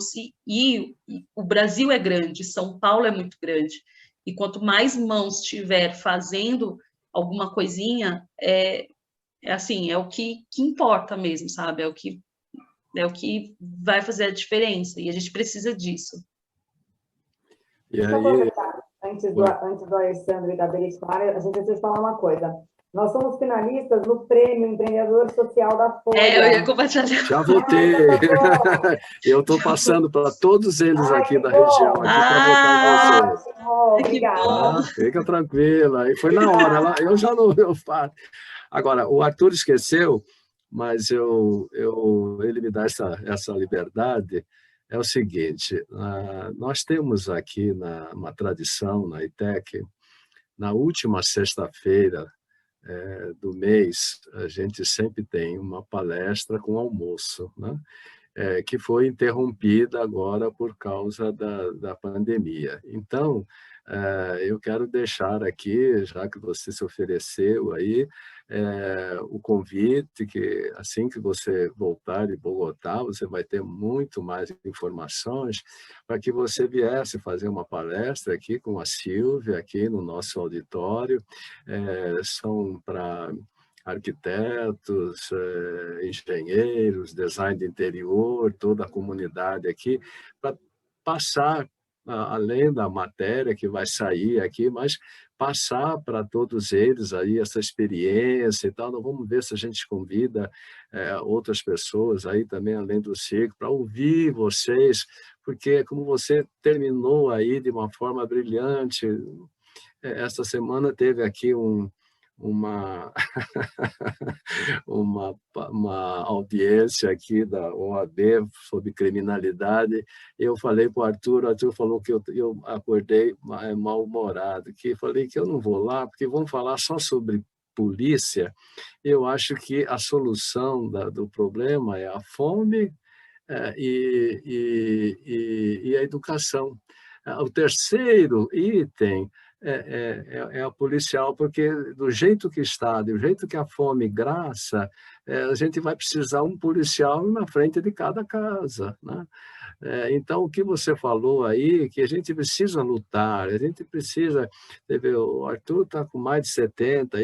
e o Brasil é grande, São Paulo é muito grande, e quanto mais mãos tiver fazendo alguma coisinha, assim, é o que importa mesmo, sabe, é o que vai fazer a diferença, e a gente precisa disso. E aí... Antes do Alessandro e da Beatriz falarem, a gente precisa falar uma coisa. Nós somos finalistas no Prêmio Empreendedor Social da Folha. Eu ia compartilhar. Já votei. Eu estou passando para todos eles aqui da região para votar em vocês. Obrigada. Fica tranquila. E foi na hora. Eu já não faço. Agora, o Arthur esqueceu, mas ele me dá essa liberdade. É o seguinte, nós temos aqui uma tradição na ITEC, na última sexta-feira do mês, a gente sempre tem uma palestra com almoço, né? que foi interrompida agora por causa da pandemia. Então, eu quero deixar aqui, já que você se ofereceu aí, o convite que assim que você voltar de Bogotá, você vai ter muito mais informações para que você viesse fazer uma palestra aqui com a Silvia, aqui no nosso auditório. São para arquitetos, engenheiros, design de interior, toda a comunidade aqui, para passar, além da matéria que vai sair aqui, mas passar para todos eles aí essa experiência e tal. Nós vamos ver se a gente convida outras pessoas aí também, além do circo, para ouvir vocês, porque como você terminou aí de uma forma brilhante, esta semana teve aqui uma, uma audiência aqui da OAB sobre criminalidade. Eu falei para o Arthur falou que eu acordei mal-humorado, que falei que eu não vou lá, porque vão falar só sobre polícia. Eu acho que a solução do problema é a fome e a educação. O terceiro item é a policial, porque do jeito que está, do jeito que a fome graça, a gente vai precisar um policial na frente de cada casa, né? Então, o que você falou aí, que a gente precisa lutar, a gente precisa... O Arthur está com mais de 70,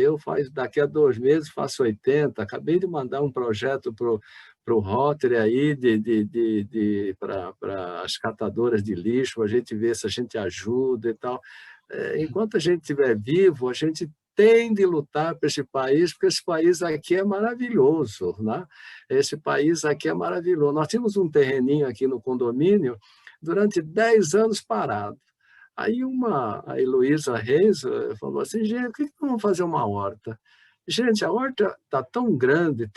daqui a 2 meses faço 80, acabei de mandar um projeto para o Rotary aí, para as catadoras de lixo, a gente vê se a gente ajuda e tal. Enquanto a gente estiver vivo, a gente tem de lutar para esse país, porque esse país aqui é maravilhoso, né? Esse país aqui é maravilhoso. Nós tínhamos um terreninho aqui no condomínio durante 10 anos parado. Aí a Heloísa Reis falou assim, gente, por que não vamos fazer uma horta? Gente, a horta está tão grande,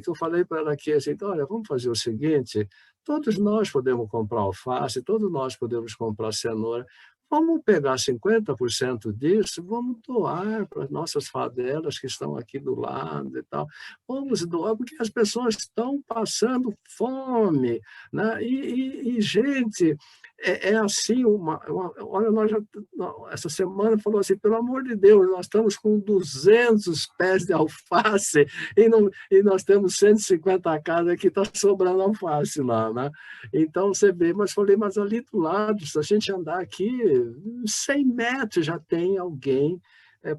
que eu falei para ela aqui, assim, olha, vamos fazer o seguinte, todos nós podemos comprar alface, todos nós podemos comprar cenoura, vamos pegar 50% disso, vamos doar para as nossas favelas que estão aqui do lado e tal. Vamos doar, porque as pessoas estão passando fome, né? Gente, assim, olha, essa semana falou assim, pelo amor de Deus, nós estamos com 200 pés de alface e nós temos 150 casas que está sobrando alface lá, né? Então, você vê, mas falei, mas ali do lado, se a gente andar aqui, 100 metros já tem alguém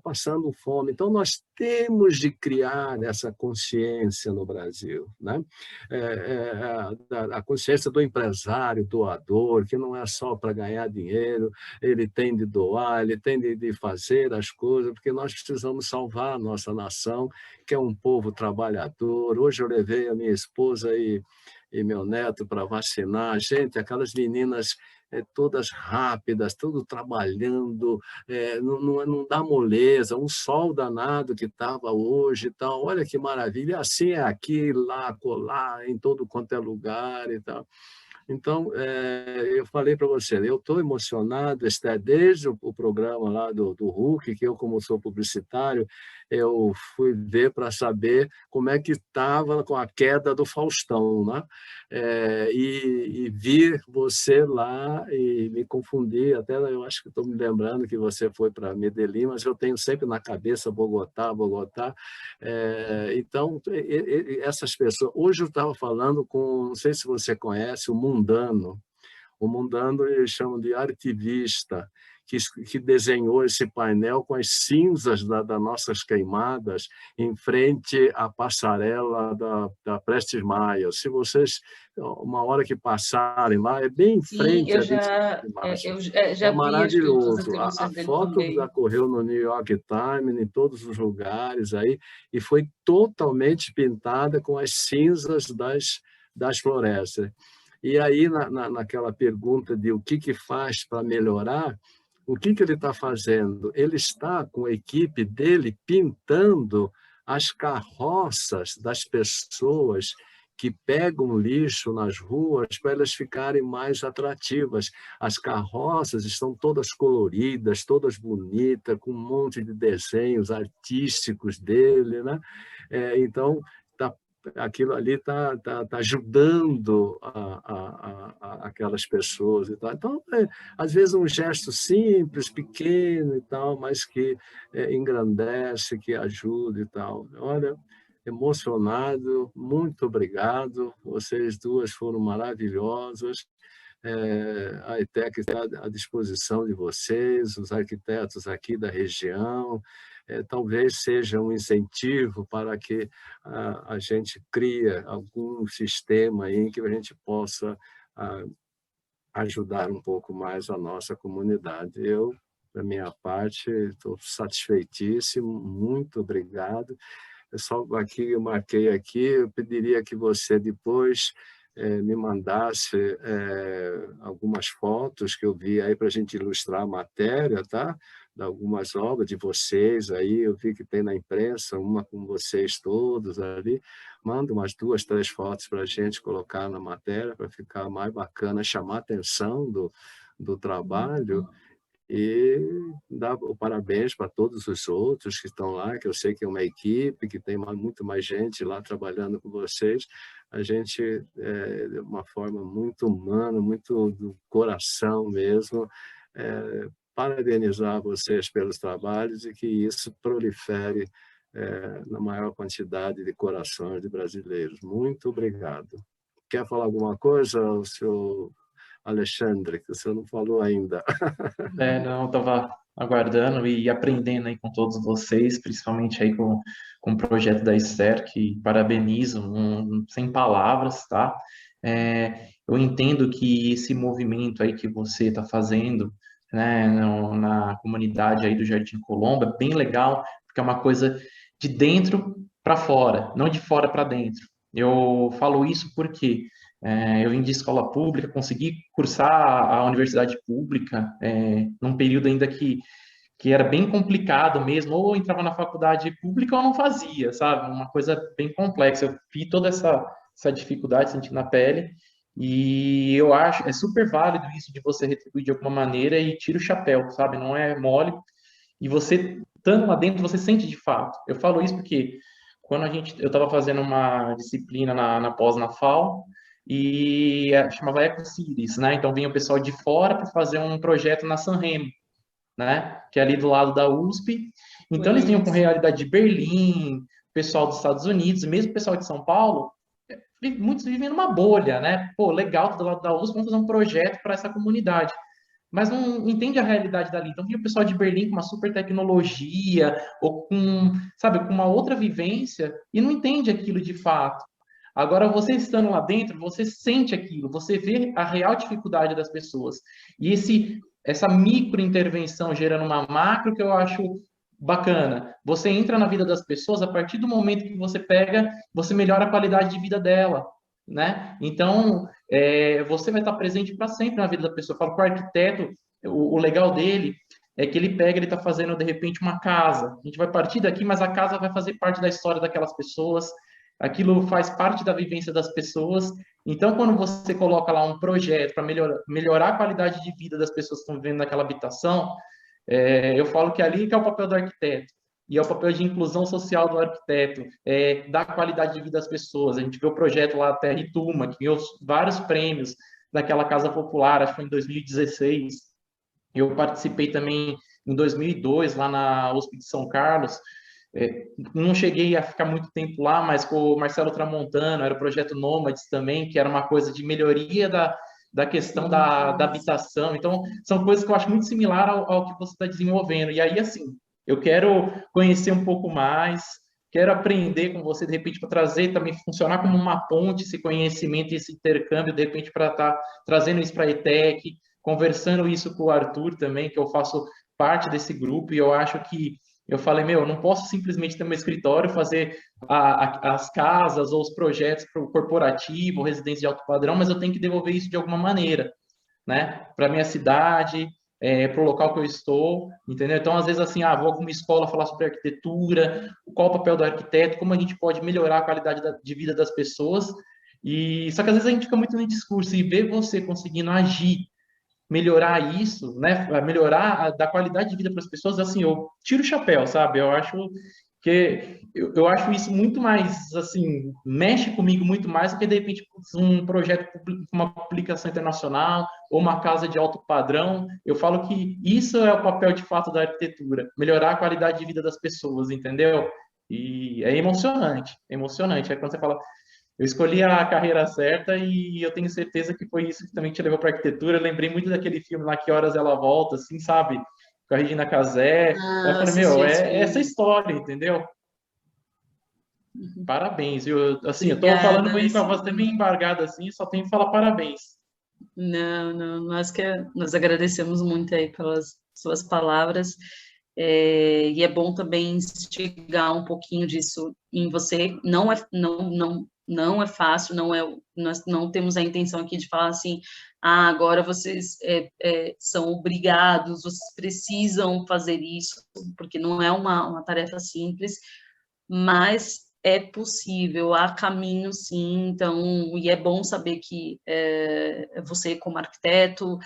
passando fome. Então, nós temos de criar essa consciência no Brasil, né? A consciência do empresário, doador, que não é só para ganhar dinheiro, ele tem de doar, ele tem de fazer as coisas, porque nós precisamos salvar a nossa nação, que é um povo trabalhador. Hoje eu levei a minha esposa e meu neto para vacinar. Gente, aquelas meninas todas rápidas, tudo trabalhando, não dá moleza, um sol danado que estava hoje e tal. Olha que maravilha, assim é aqui, lá, colar, em todo quanto é lugar e tal. Então, eu falei para você, eu estou emocionado, desde o programa lá do Hulk, que eu, como sou publicitário, eu fui ver para saber como é que estava com a queda do Faustão, né? E vi você lá e me confundi, até eu acho que estou me lembrando que você foi para Medellín, mas eu tenho sempre na cabeça Bogotá. Então, essas pessoas... Hoje eu estava falando com, não sei se você conhece, o Mundano. O Mundano eles chamam de arquivista, que desenhou esse painel com as cinzas das nossas queimadas em frente à passarela da Prestes Maia. Se vocês, uma hora que passarem lá, é bem em frente. Sim, eu já vi maravilhoso. as A dele foto também. já correu no New York Times, em todos os lugares, aí, e foi totalmente pintada com as cinzas das florestas. E aí, naquela pergunta de o que faz para melhorar, o que ele está fazendo? Ele está com a equipe dele pintando as carroças das pessoas que pegam lixo nas ruas para elas ficarem mais atrativas. As carroças estão todas coloridas, todas bonitas, com um monte de desenhos artísticos dele, né? Então, está aquilo ali está ajudando aquelas pessoas e tal. Então, às vezes um gesto simples, pequeno e tal, mas que engrandece, que ajuda e tal. Olha, emocionado, muito obrigado. Vocês duas foram maravilhosas. A ETEC está à disposição de vocês, os arquitetos aqui da região. Talvez seja um incentivo para que a gente crie algum sistema aí em que a gente possa ajudar um pouco mais a nossa comunidade. Eu, da minha parte, estou satisfeitíssimo, muito obrigado. Eu marquei aqui, eu pediria que você depois me mandasse algumas fotos que eu vi aí para a gente ilustrar a matéria, tá? De algumas obras de vocês aí, eu vi que tem na imprensa, uma com vocês todos ali. Manda umas 2, 3 fotos para a gente colocar na matéria, para ficar mais bacana, chamar a atenção do trabalho. E dar o parabéns para todos os outros que estão lá, que eu sei que é uma equipe, que tem muito mais gente lá trabalhando com vocês. A gente, de uma forma muito humana, muito do coração mesmo, parabenizar vocês pelos trabalhos e que isso prolifere na maior quantidade de corações de brasileiros. Muito obrigado. Quer falar alguma coisa, o senhor Alexandre, que o senhor não falou ainda? Não, estava aguardando e aprendendo aí com todos vocês, principalmente aí com o projeto da Esther, que parabenizo, sem palavras, tá? Eu entendo que esse movimento aí que você está fazendo, né, na comunidade aí do Jardim Colombo, é bem legal, porque é uma coisa de dentro para fora, não de fora para dentro. Eu falo isso porque eu vim de escola pública, consegui cursar a universidade pública num período ainda que era bem complicado mesmo, ou entrava na faculdade pública ou não fazia, sabe? Uma coisa bem complexa. Eu vi toda essa dificuldade, sentindo na pele, e eu acho, é super válido isso de você retribuir de alguma maneira e tira o chapéu, sabe? Não é mole. E você, estando lá dentro, você sente de fato. Eu falo isso porque quando eu estava fazendo uma disciplina na pós na FAO, e chamava EcoCities, né? Então vinha o pessoal de fora para fazer um projeto na Sanremo, né? Que é ali do lado da USP. Então eles vinham com realidade de Berlim, pessoal dos Estados Unidos, mesmo o pessoal de São Paulo, muitos vivem numa bolha, né? Pô, legal, do lado da USP, vamos fazer um projeto para essa comunidade. Mas não entende a realidade dali. Então vinha o pessoal de Berlim com uma super tecnologia, ou com, sabe, com uma outra vivência, e não entende aquilo de fato. Agora, você estando lá dentro, você sente aquilo, você vê a real dificuldade das pessoas. E essa micro-intervenção gerando uma macro que eu acho bacana. Você entra na vida das pessoas, a partir do momento que você pega, você melhora a qualidade de vida dela, né? Então, você vai estar presente para sempre na vida da pessoa. Eu falo que o arquiteto, o legal dele é que ele está fazendo, de repente, uma casa. A gente vai partir daqui, mas a casa vai fazer parte da história daquelas pessoas. Aquilo faz parte da vivência das pessoas. Então, quando você coloca lá um projeto para melhorar a qualidade de vida das pessoas que estão vivendo naquela habitação, eu falo que ali que é o papel do arquiteto. E é o papel de inclusão social do arquiteto, dar qualidade de vida às pessoas. A gente vê o projeto lá, Terra e Tuma, que ganhou vários prêmios daquela casa popular, acho que foi em 2016. Eu participei também em 2002, lá na USP de São Carlos. Não cheguei a ficar muito tempo lá, mas com o Marcelo Tramontano, era o projeto Nômades também, que era uma coisa de melhoria da questão da habitação. Então, são coisas que eu acho muito similar ao que você está desenvolvendo. E aí, assim, eu quero conhecer um pouco mais, quero aprender com você, de repente, para trazer também, funcionar como uma ponte, esse conhecimento e esse intercâmbio, de repente, para estar trazendo isso para a ETEC, conversando isso com o Arthur também, que eu faço parte desse grupo, e eu acho que eu falei, eu não posso simplesmente ter meu escritório, fazer as casas ou os projetos para o corporativo, residência de alto padrão, mas eu tenho que devolver isso de alguma maneira, né? Para a minha cidade, para o local que eu estou, entendeu? Então, às vezes, assim, vou a alguma escola falar sobre arquitetura, qual o papel do arquiteto, como a gente pode melhorar a qualidade de vida das pessoas, só que às vezes a gente fica muito no discurso, e ver você conseguindo agir, melhorar isso, né? Melhorar da qualidade de vida para as pessoas, assim, eu tiro o chapéu, sabe? Eu acho Porque eu acho isso muito mais, assim, mexe comigo muito mais do que, de repente, um projeto, uma publicação internacional ou uma casa de alto padrão. Eu falo que isso é o papel, de fato, da arquitetura, melhorar a qualidade de vida das pessoas, entendeu? E é emocionante, é emocionante. É quando você fala, eu escolhi a carreira certa e eu tenho certeza que foi isso que também te levou para a arquitetura. Eu lembrei muito daquele filme lá, Que Horas Ela Volta, assim, sabe? Com a Regina Casé. Aí eu falei, assisti meu, esse é essa filme. história, entendeu? Uhum. Parabéns. Eu, assim, eu tô falando Obrigada, meio com a mas voz até meio embargada, assim, só tenho que falar parabéns. não, nós agradecemos muito aí pelas suas palavras, e é bom também instigar um pouquinho disso em você. Não é fácil, nós não temos a intenção aqui de falar assim, agora vocês são obrigados, vocês precisam fazer isso, porque não é uma tarefa simples, mas é possível, há caminho sim, então, e é bom saber que você, como arquiteto,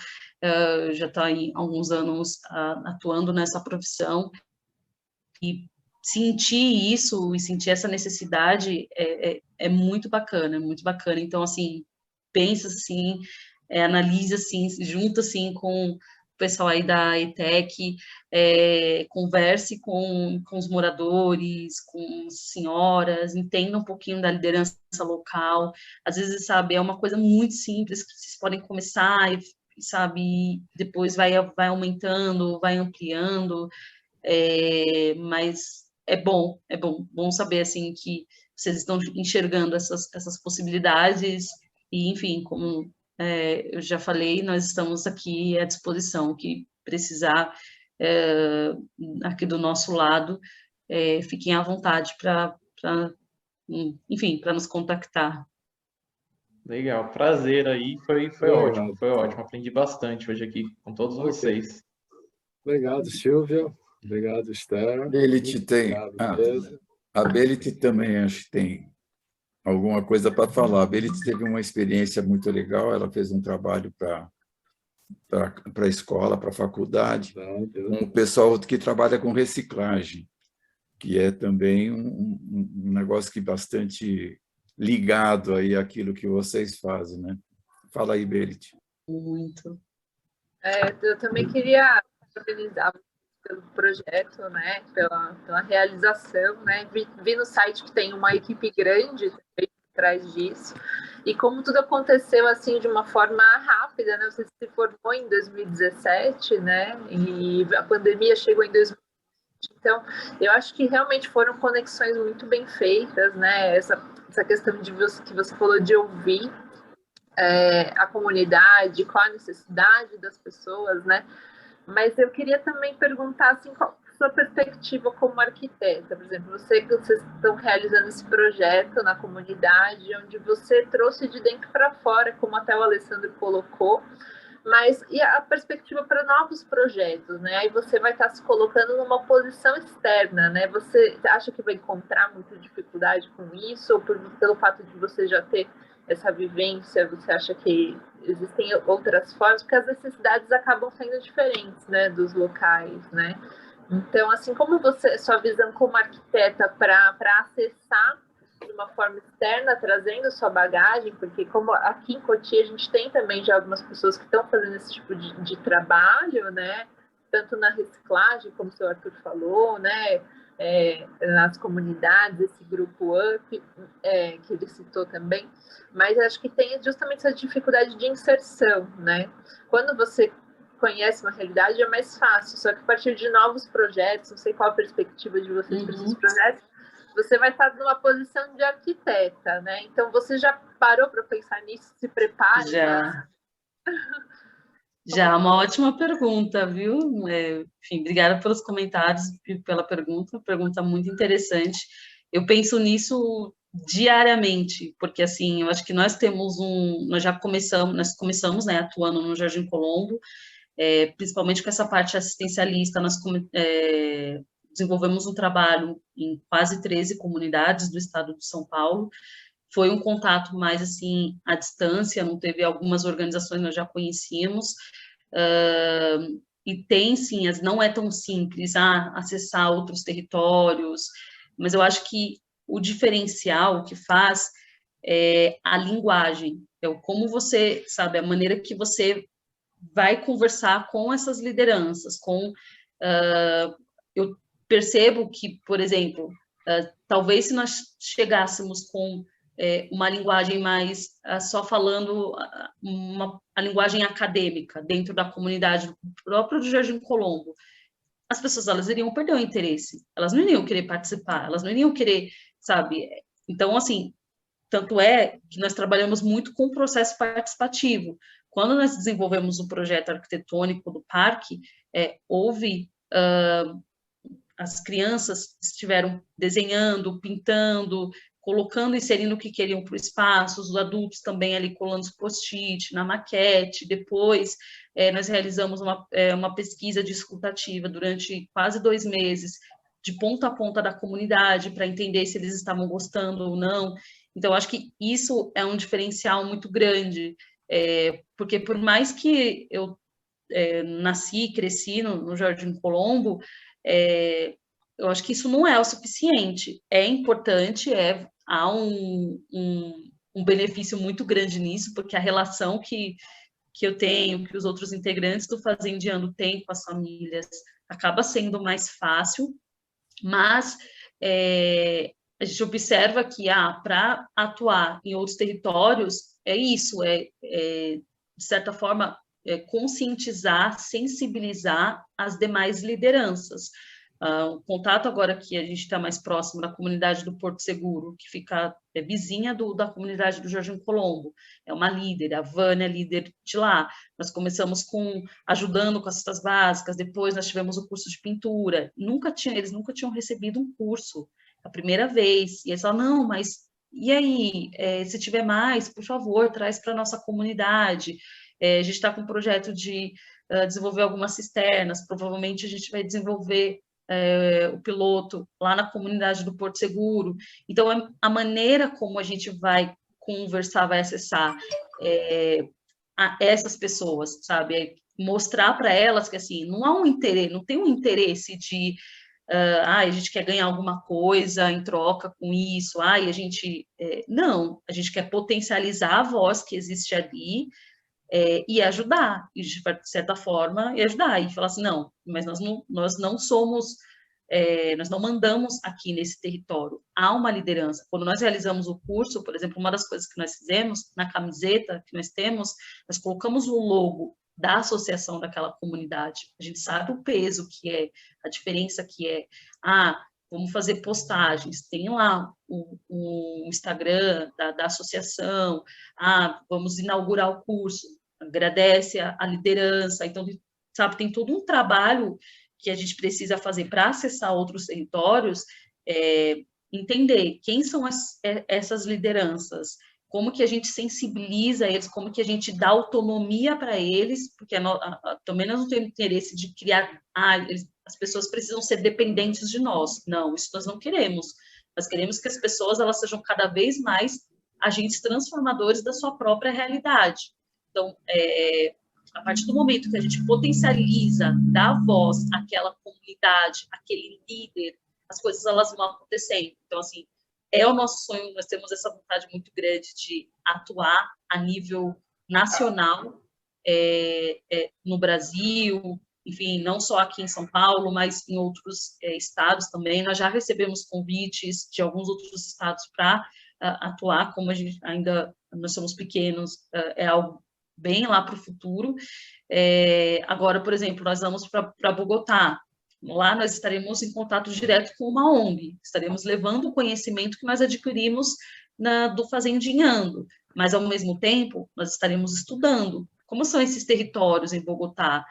já está aí há alguns anos atuando nessa profissão, e sentir isso, e sentir essa necessidade é muito bacana, então, assim, pensa assim, analise assim, junta assim com o pessoal aí da ETEC, converse com os moradores, com as senhoras, entenda um pouquinho da liderança local, às vezes, sabe, é uma coisa muito simples que vocês podem começar e, sabe, e depois vai aumentando, vai ampliando, mas bom saber, assim, que vocês estão enxergando essas possibilidades, e, enfim, como eu já falei, nós estamos aqui à disposição, que precisar aqui do nosso lado, fiquem à vontade enfim, para nos contactar. Legal, prazer aí, Obrigado. foi ótimo, aprendi bastante hoje aqui com todos vocês. Obrigado, Silvia. Obrigado, Esther. Belit tem. Obrigado mesmo. A Belit também acho que tem alguma coisa para falar. A Belit teve uma experiência muito legal, ela fez um trabalho para a escola, para a faculdade, com o pessoal que trabalha com reciclagem, que é também um negócio que bastante ligado aí àquilo que vocês fazem, né? Fala aí, Belit. Muito. Eu também queria parabenizar pelo projeto, né? Pela realização, né? Vi no site que tem uma equipe grande também por trás disso. E como tudo aconteceu assim de uma forma rápida, né? Você se formou em 2017, né? E a pandemia chegou em 2020. Então, eu acho que realmente foram conexões muito bem feitas, né? Essa questão que você falou de ouvir a comunidade, qual a necessidade das pessoas, né? Mas eu queria também perguntar, assim, qual a sua perspectiva como arquiteta? Por exemplo, vocês estão realizando esse projeto na comunidade, onde você trouxe de dentro para fora, como até o Alessandro colocou, mas e a perspectiva para novos projetos, né? Aí você vai estar se colocando numa posição externa, né? Você acha que vai encontrar muita dificuldade com isso, ou pelo fato de você já ter essa vivência, você acha que existem outras formas? Porque as necessidades acabam sendo diferentes, né, dos locais, né? Então, assim, como sua visão como arquiteta para acessar de uma forma externa, trazendo sua bagagem, porque como aqui em Cotia a gente tem também já algumas pessoas que estão fazendo esse tipo de trabalho, né? Tanto na reciclagem, como o seu Arthur falou, né? Nas comunidades, esse grupo UP, que ele citou também, mas acho que tem justamente essa dificuldade de inserção, né? Quando você conhece uma realidade é mais fácil, só que a partir de novos projetos, não sei qual a perspectiva de vocês para esses projetos, você vai estar numa posição de arquiteta, né? Então, você já parou para pensar nisso? Se prepare? Já. Já, uma ótima pergunta, viu? Enfim, obrigada pelos comentários e pela pergunta muito interessante. Eu penso nisso diariamente, porque, assim, eu acho que nós começamos, né, atuando no Jardim Colombo, principalmente com essa parte assistencialista, nós desenvolvemos um trabalho em quase 13 comunidades do estado de São Paulo. Foi um contato mais, assim, à distância, não teve algumas organizações nós já conhecíamos, e tem, sim, não é tão simples acessar outros territórios, mas eu acho que o diferencial que faz é a linguagem, é o como você, sabe, a maneira que você vai conversar com essas lideranças, eu percebo que, por exemplo, talvez se nós chegássemos com uma linguagem mais só falando a linguagem acadêmica dentro da comunidade própria do Jardim Colombo, as pessoas elas iriam perder o interesse, elas não iriam querer participar, elas não iriam querer, sabe? Então, assim, tanto é que nós trabalhamos muito com o processo participativo. Quando nós desenvolvemos o projeto arquitetônico do parque, houve as crianças estiveram desenhando, pintando, colocando, inserindo o que queriam para o espaço, os adultos também ali colando os post-it na maquete. Depois, nós realizamos uma pesquisa discutativa durante quase 2 meses, de ponta a ponta da comunidade, para entender se eles estavam gostando ou não. Então, acho que isso é um diferencial muito grande, porque por mais que eu nasci e cresci no Jardim Colombo, eu acho que isso não é o suficiente. É importante, há um benefício muito grande nisso, porque a relação que eu tenho, que os outros integrantes do Fazendeando têm com as famílias, acaba sendo mais fácil, mas a gente observa que para atuar em outros territórios, de certa forma, conscientizar, sensibilizar as demais lideranças. O contato agora que a gente está mais próximo da comunidade do Porto Seguro, que fica vizinha da comunidade do Jardim Colombo, é uma líder, a Vânia é líder de lá. Nós começamos ajudando com as cestas básicas, depois nós tivemos o curso de pintura. Eles nunca tinham recebido um curso, a primeira vez. E eles falaram, não, mas e aí, se tiver mais, por favor, traz para a nossa comunidade. A gente está com um projeto de desenvolver algumas cisternas, provavelmente a gente vai desenvolver o piloto lá na comunidade do Porto Seguro. Então, a maneira como a gente vai conversar, vai acessar essas pessoas, sabe? Mostrar para elas que, assim, não há um interesse, não tem um interesse de a gente quer ganhar alguma coisa em troca com isso, a gente... não, a gente quer potencializar a voz que existe ali, e ajudar, e de certa forma, e ajudar, e falar assim, não, mas nós não somos, nós não mandamos aqui nesse território, há uma liderança. Quando nós realizamos o curso, por exemplo, uma das coisas que nós fizemos, na camiseta que nós temos, nós colocamos o logo da associação daquela comunidade, a gente sabe o peso que é, a diferença que é, vamos fazer postagens, tem lá o Instagram da associação, vamos inaugurar o curso, agradece a liderança, então, sabe, tem todo um trabalho que a gente precisa fazer para acessar outros territórios, entender quem são essas lideranças, como que a gente sensibiliza eles, como que a gente dá autonomia para eles, porque também nós não temos interesse de criar, as pessoas precisam ser dependentes de nós. Não, isso nós não queremos. Nós queremos que as pessoas elas sejam cada vez mais agentes transformadores da sua própria realidade. Então, a partir do momento que a gente potencializa, dá voz àquela comunidade, àquele líder, as coisas elas vão acontecendo. Então, assim, é o nosso sonho, nós temos essa vontade muito grande de atuar a nível nacional, no Brasil, enfim, não só aqui em São Paulo, mas em outros estados também. Nós já recebemos convites de alguns outros estados para atuar, como a gente nós somos pequenos, é algo bem lá para o futuro. Agora, por exemplo, nós vamos para Bogotá. Lá nós estaremos em contato direto com uma ONG, estaremos levando o conhecimento que nós adquirimos do Fazendeando, mas, ao mesmo tempo, nós estaremos estudando como são esses territórios em Bogotá,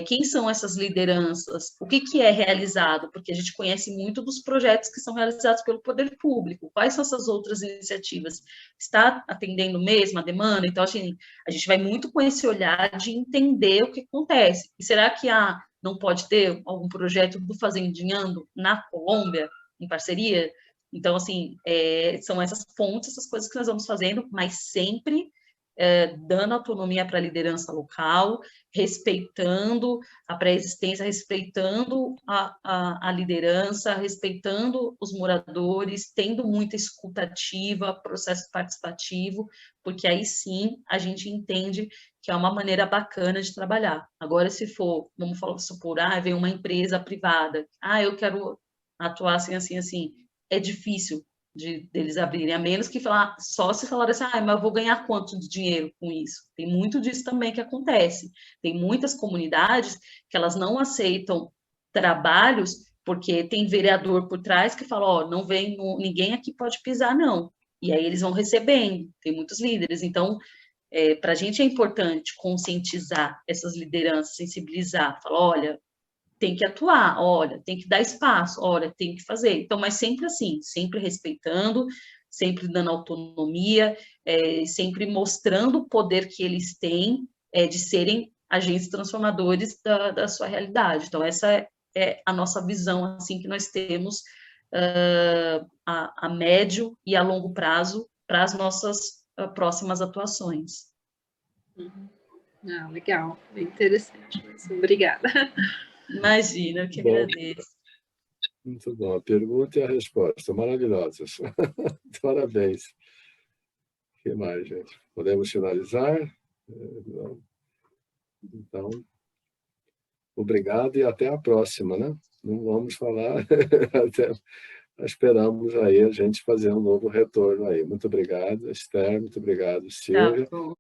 quem são essas lideranças, o que é realizado, porque a gente conhece muito dos projetos que são realizados pelo poder público, quais são essas outras iniciativas, está atendendo mesmo a demanda? Então, assim, a gente vai muito com esse olhar de entender o que acontece, e será que não pode ter algum projeto do Fazendeando na Colômbia, em parceria? Então, assim, são essas pontes, essas coisas que nós vamos fazendo, mas sempre dando autonomia para a liderança local, respeitando a pré-existência, respeitando a liderança, respeitando os moradores, tendo muita escuta ativa, processo participativo, porque aí sim a gente entende que é uma maneira bacana de trabalhar. Agora, se for, vamos supor, vem uma empresa privada, eu quero atuar assim, assim, assim, é difícil deles abrirem, a menos que só se falar assim, mas eu vou ganhar quanto de dinheiro com isso? Tem muito disso também que acontece. Tem muitas comunidades que elas não aceitam trabalhos porque tem vereador por trás que fala, não vem, ninguém aqui pode pisar, não. E aí eles vão recebendo, tem muitos líderes. Então, para a gente é importante conscientizar essas lideranças, sensibilizar, falar, olha, tem que atuar, olha, tem que dar espaço, olha, tem que fazer. Então, mas sempre assim, sempre respeitando, sempre dando autonomia, sempre mostrando o poder que eles têm de serem agentes transformadores da sua realidade. Então, essa é a nossa visão, assim, que nós temos a médio e a longo prazo para as nossas próximas atuações. Legal, bem interessante. Obrigada. Imagina, eu que agradeço. Muito bom. A pergunta e a resposta, maravilhosas. Parabéns. O que mais, gente? Podemos finalizar? Então, obrigado e até a próxima, né? Não vamos falar, esperamos aí a gente fazer um novo retorno aí. Muito obrigado, Esther, muito obrigado, Silvia. Tá bom.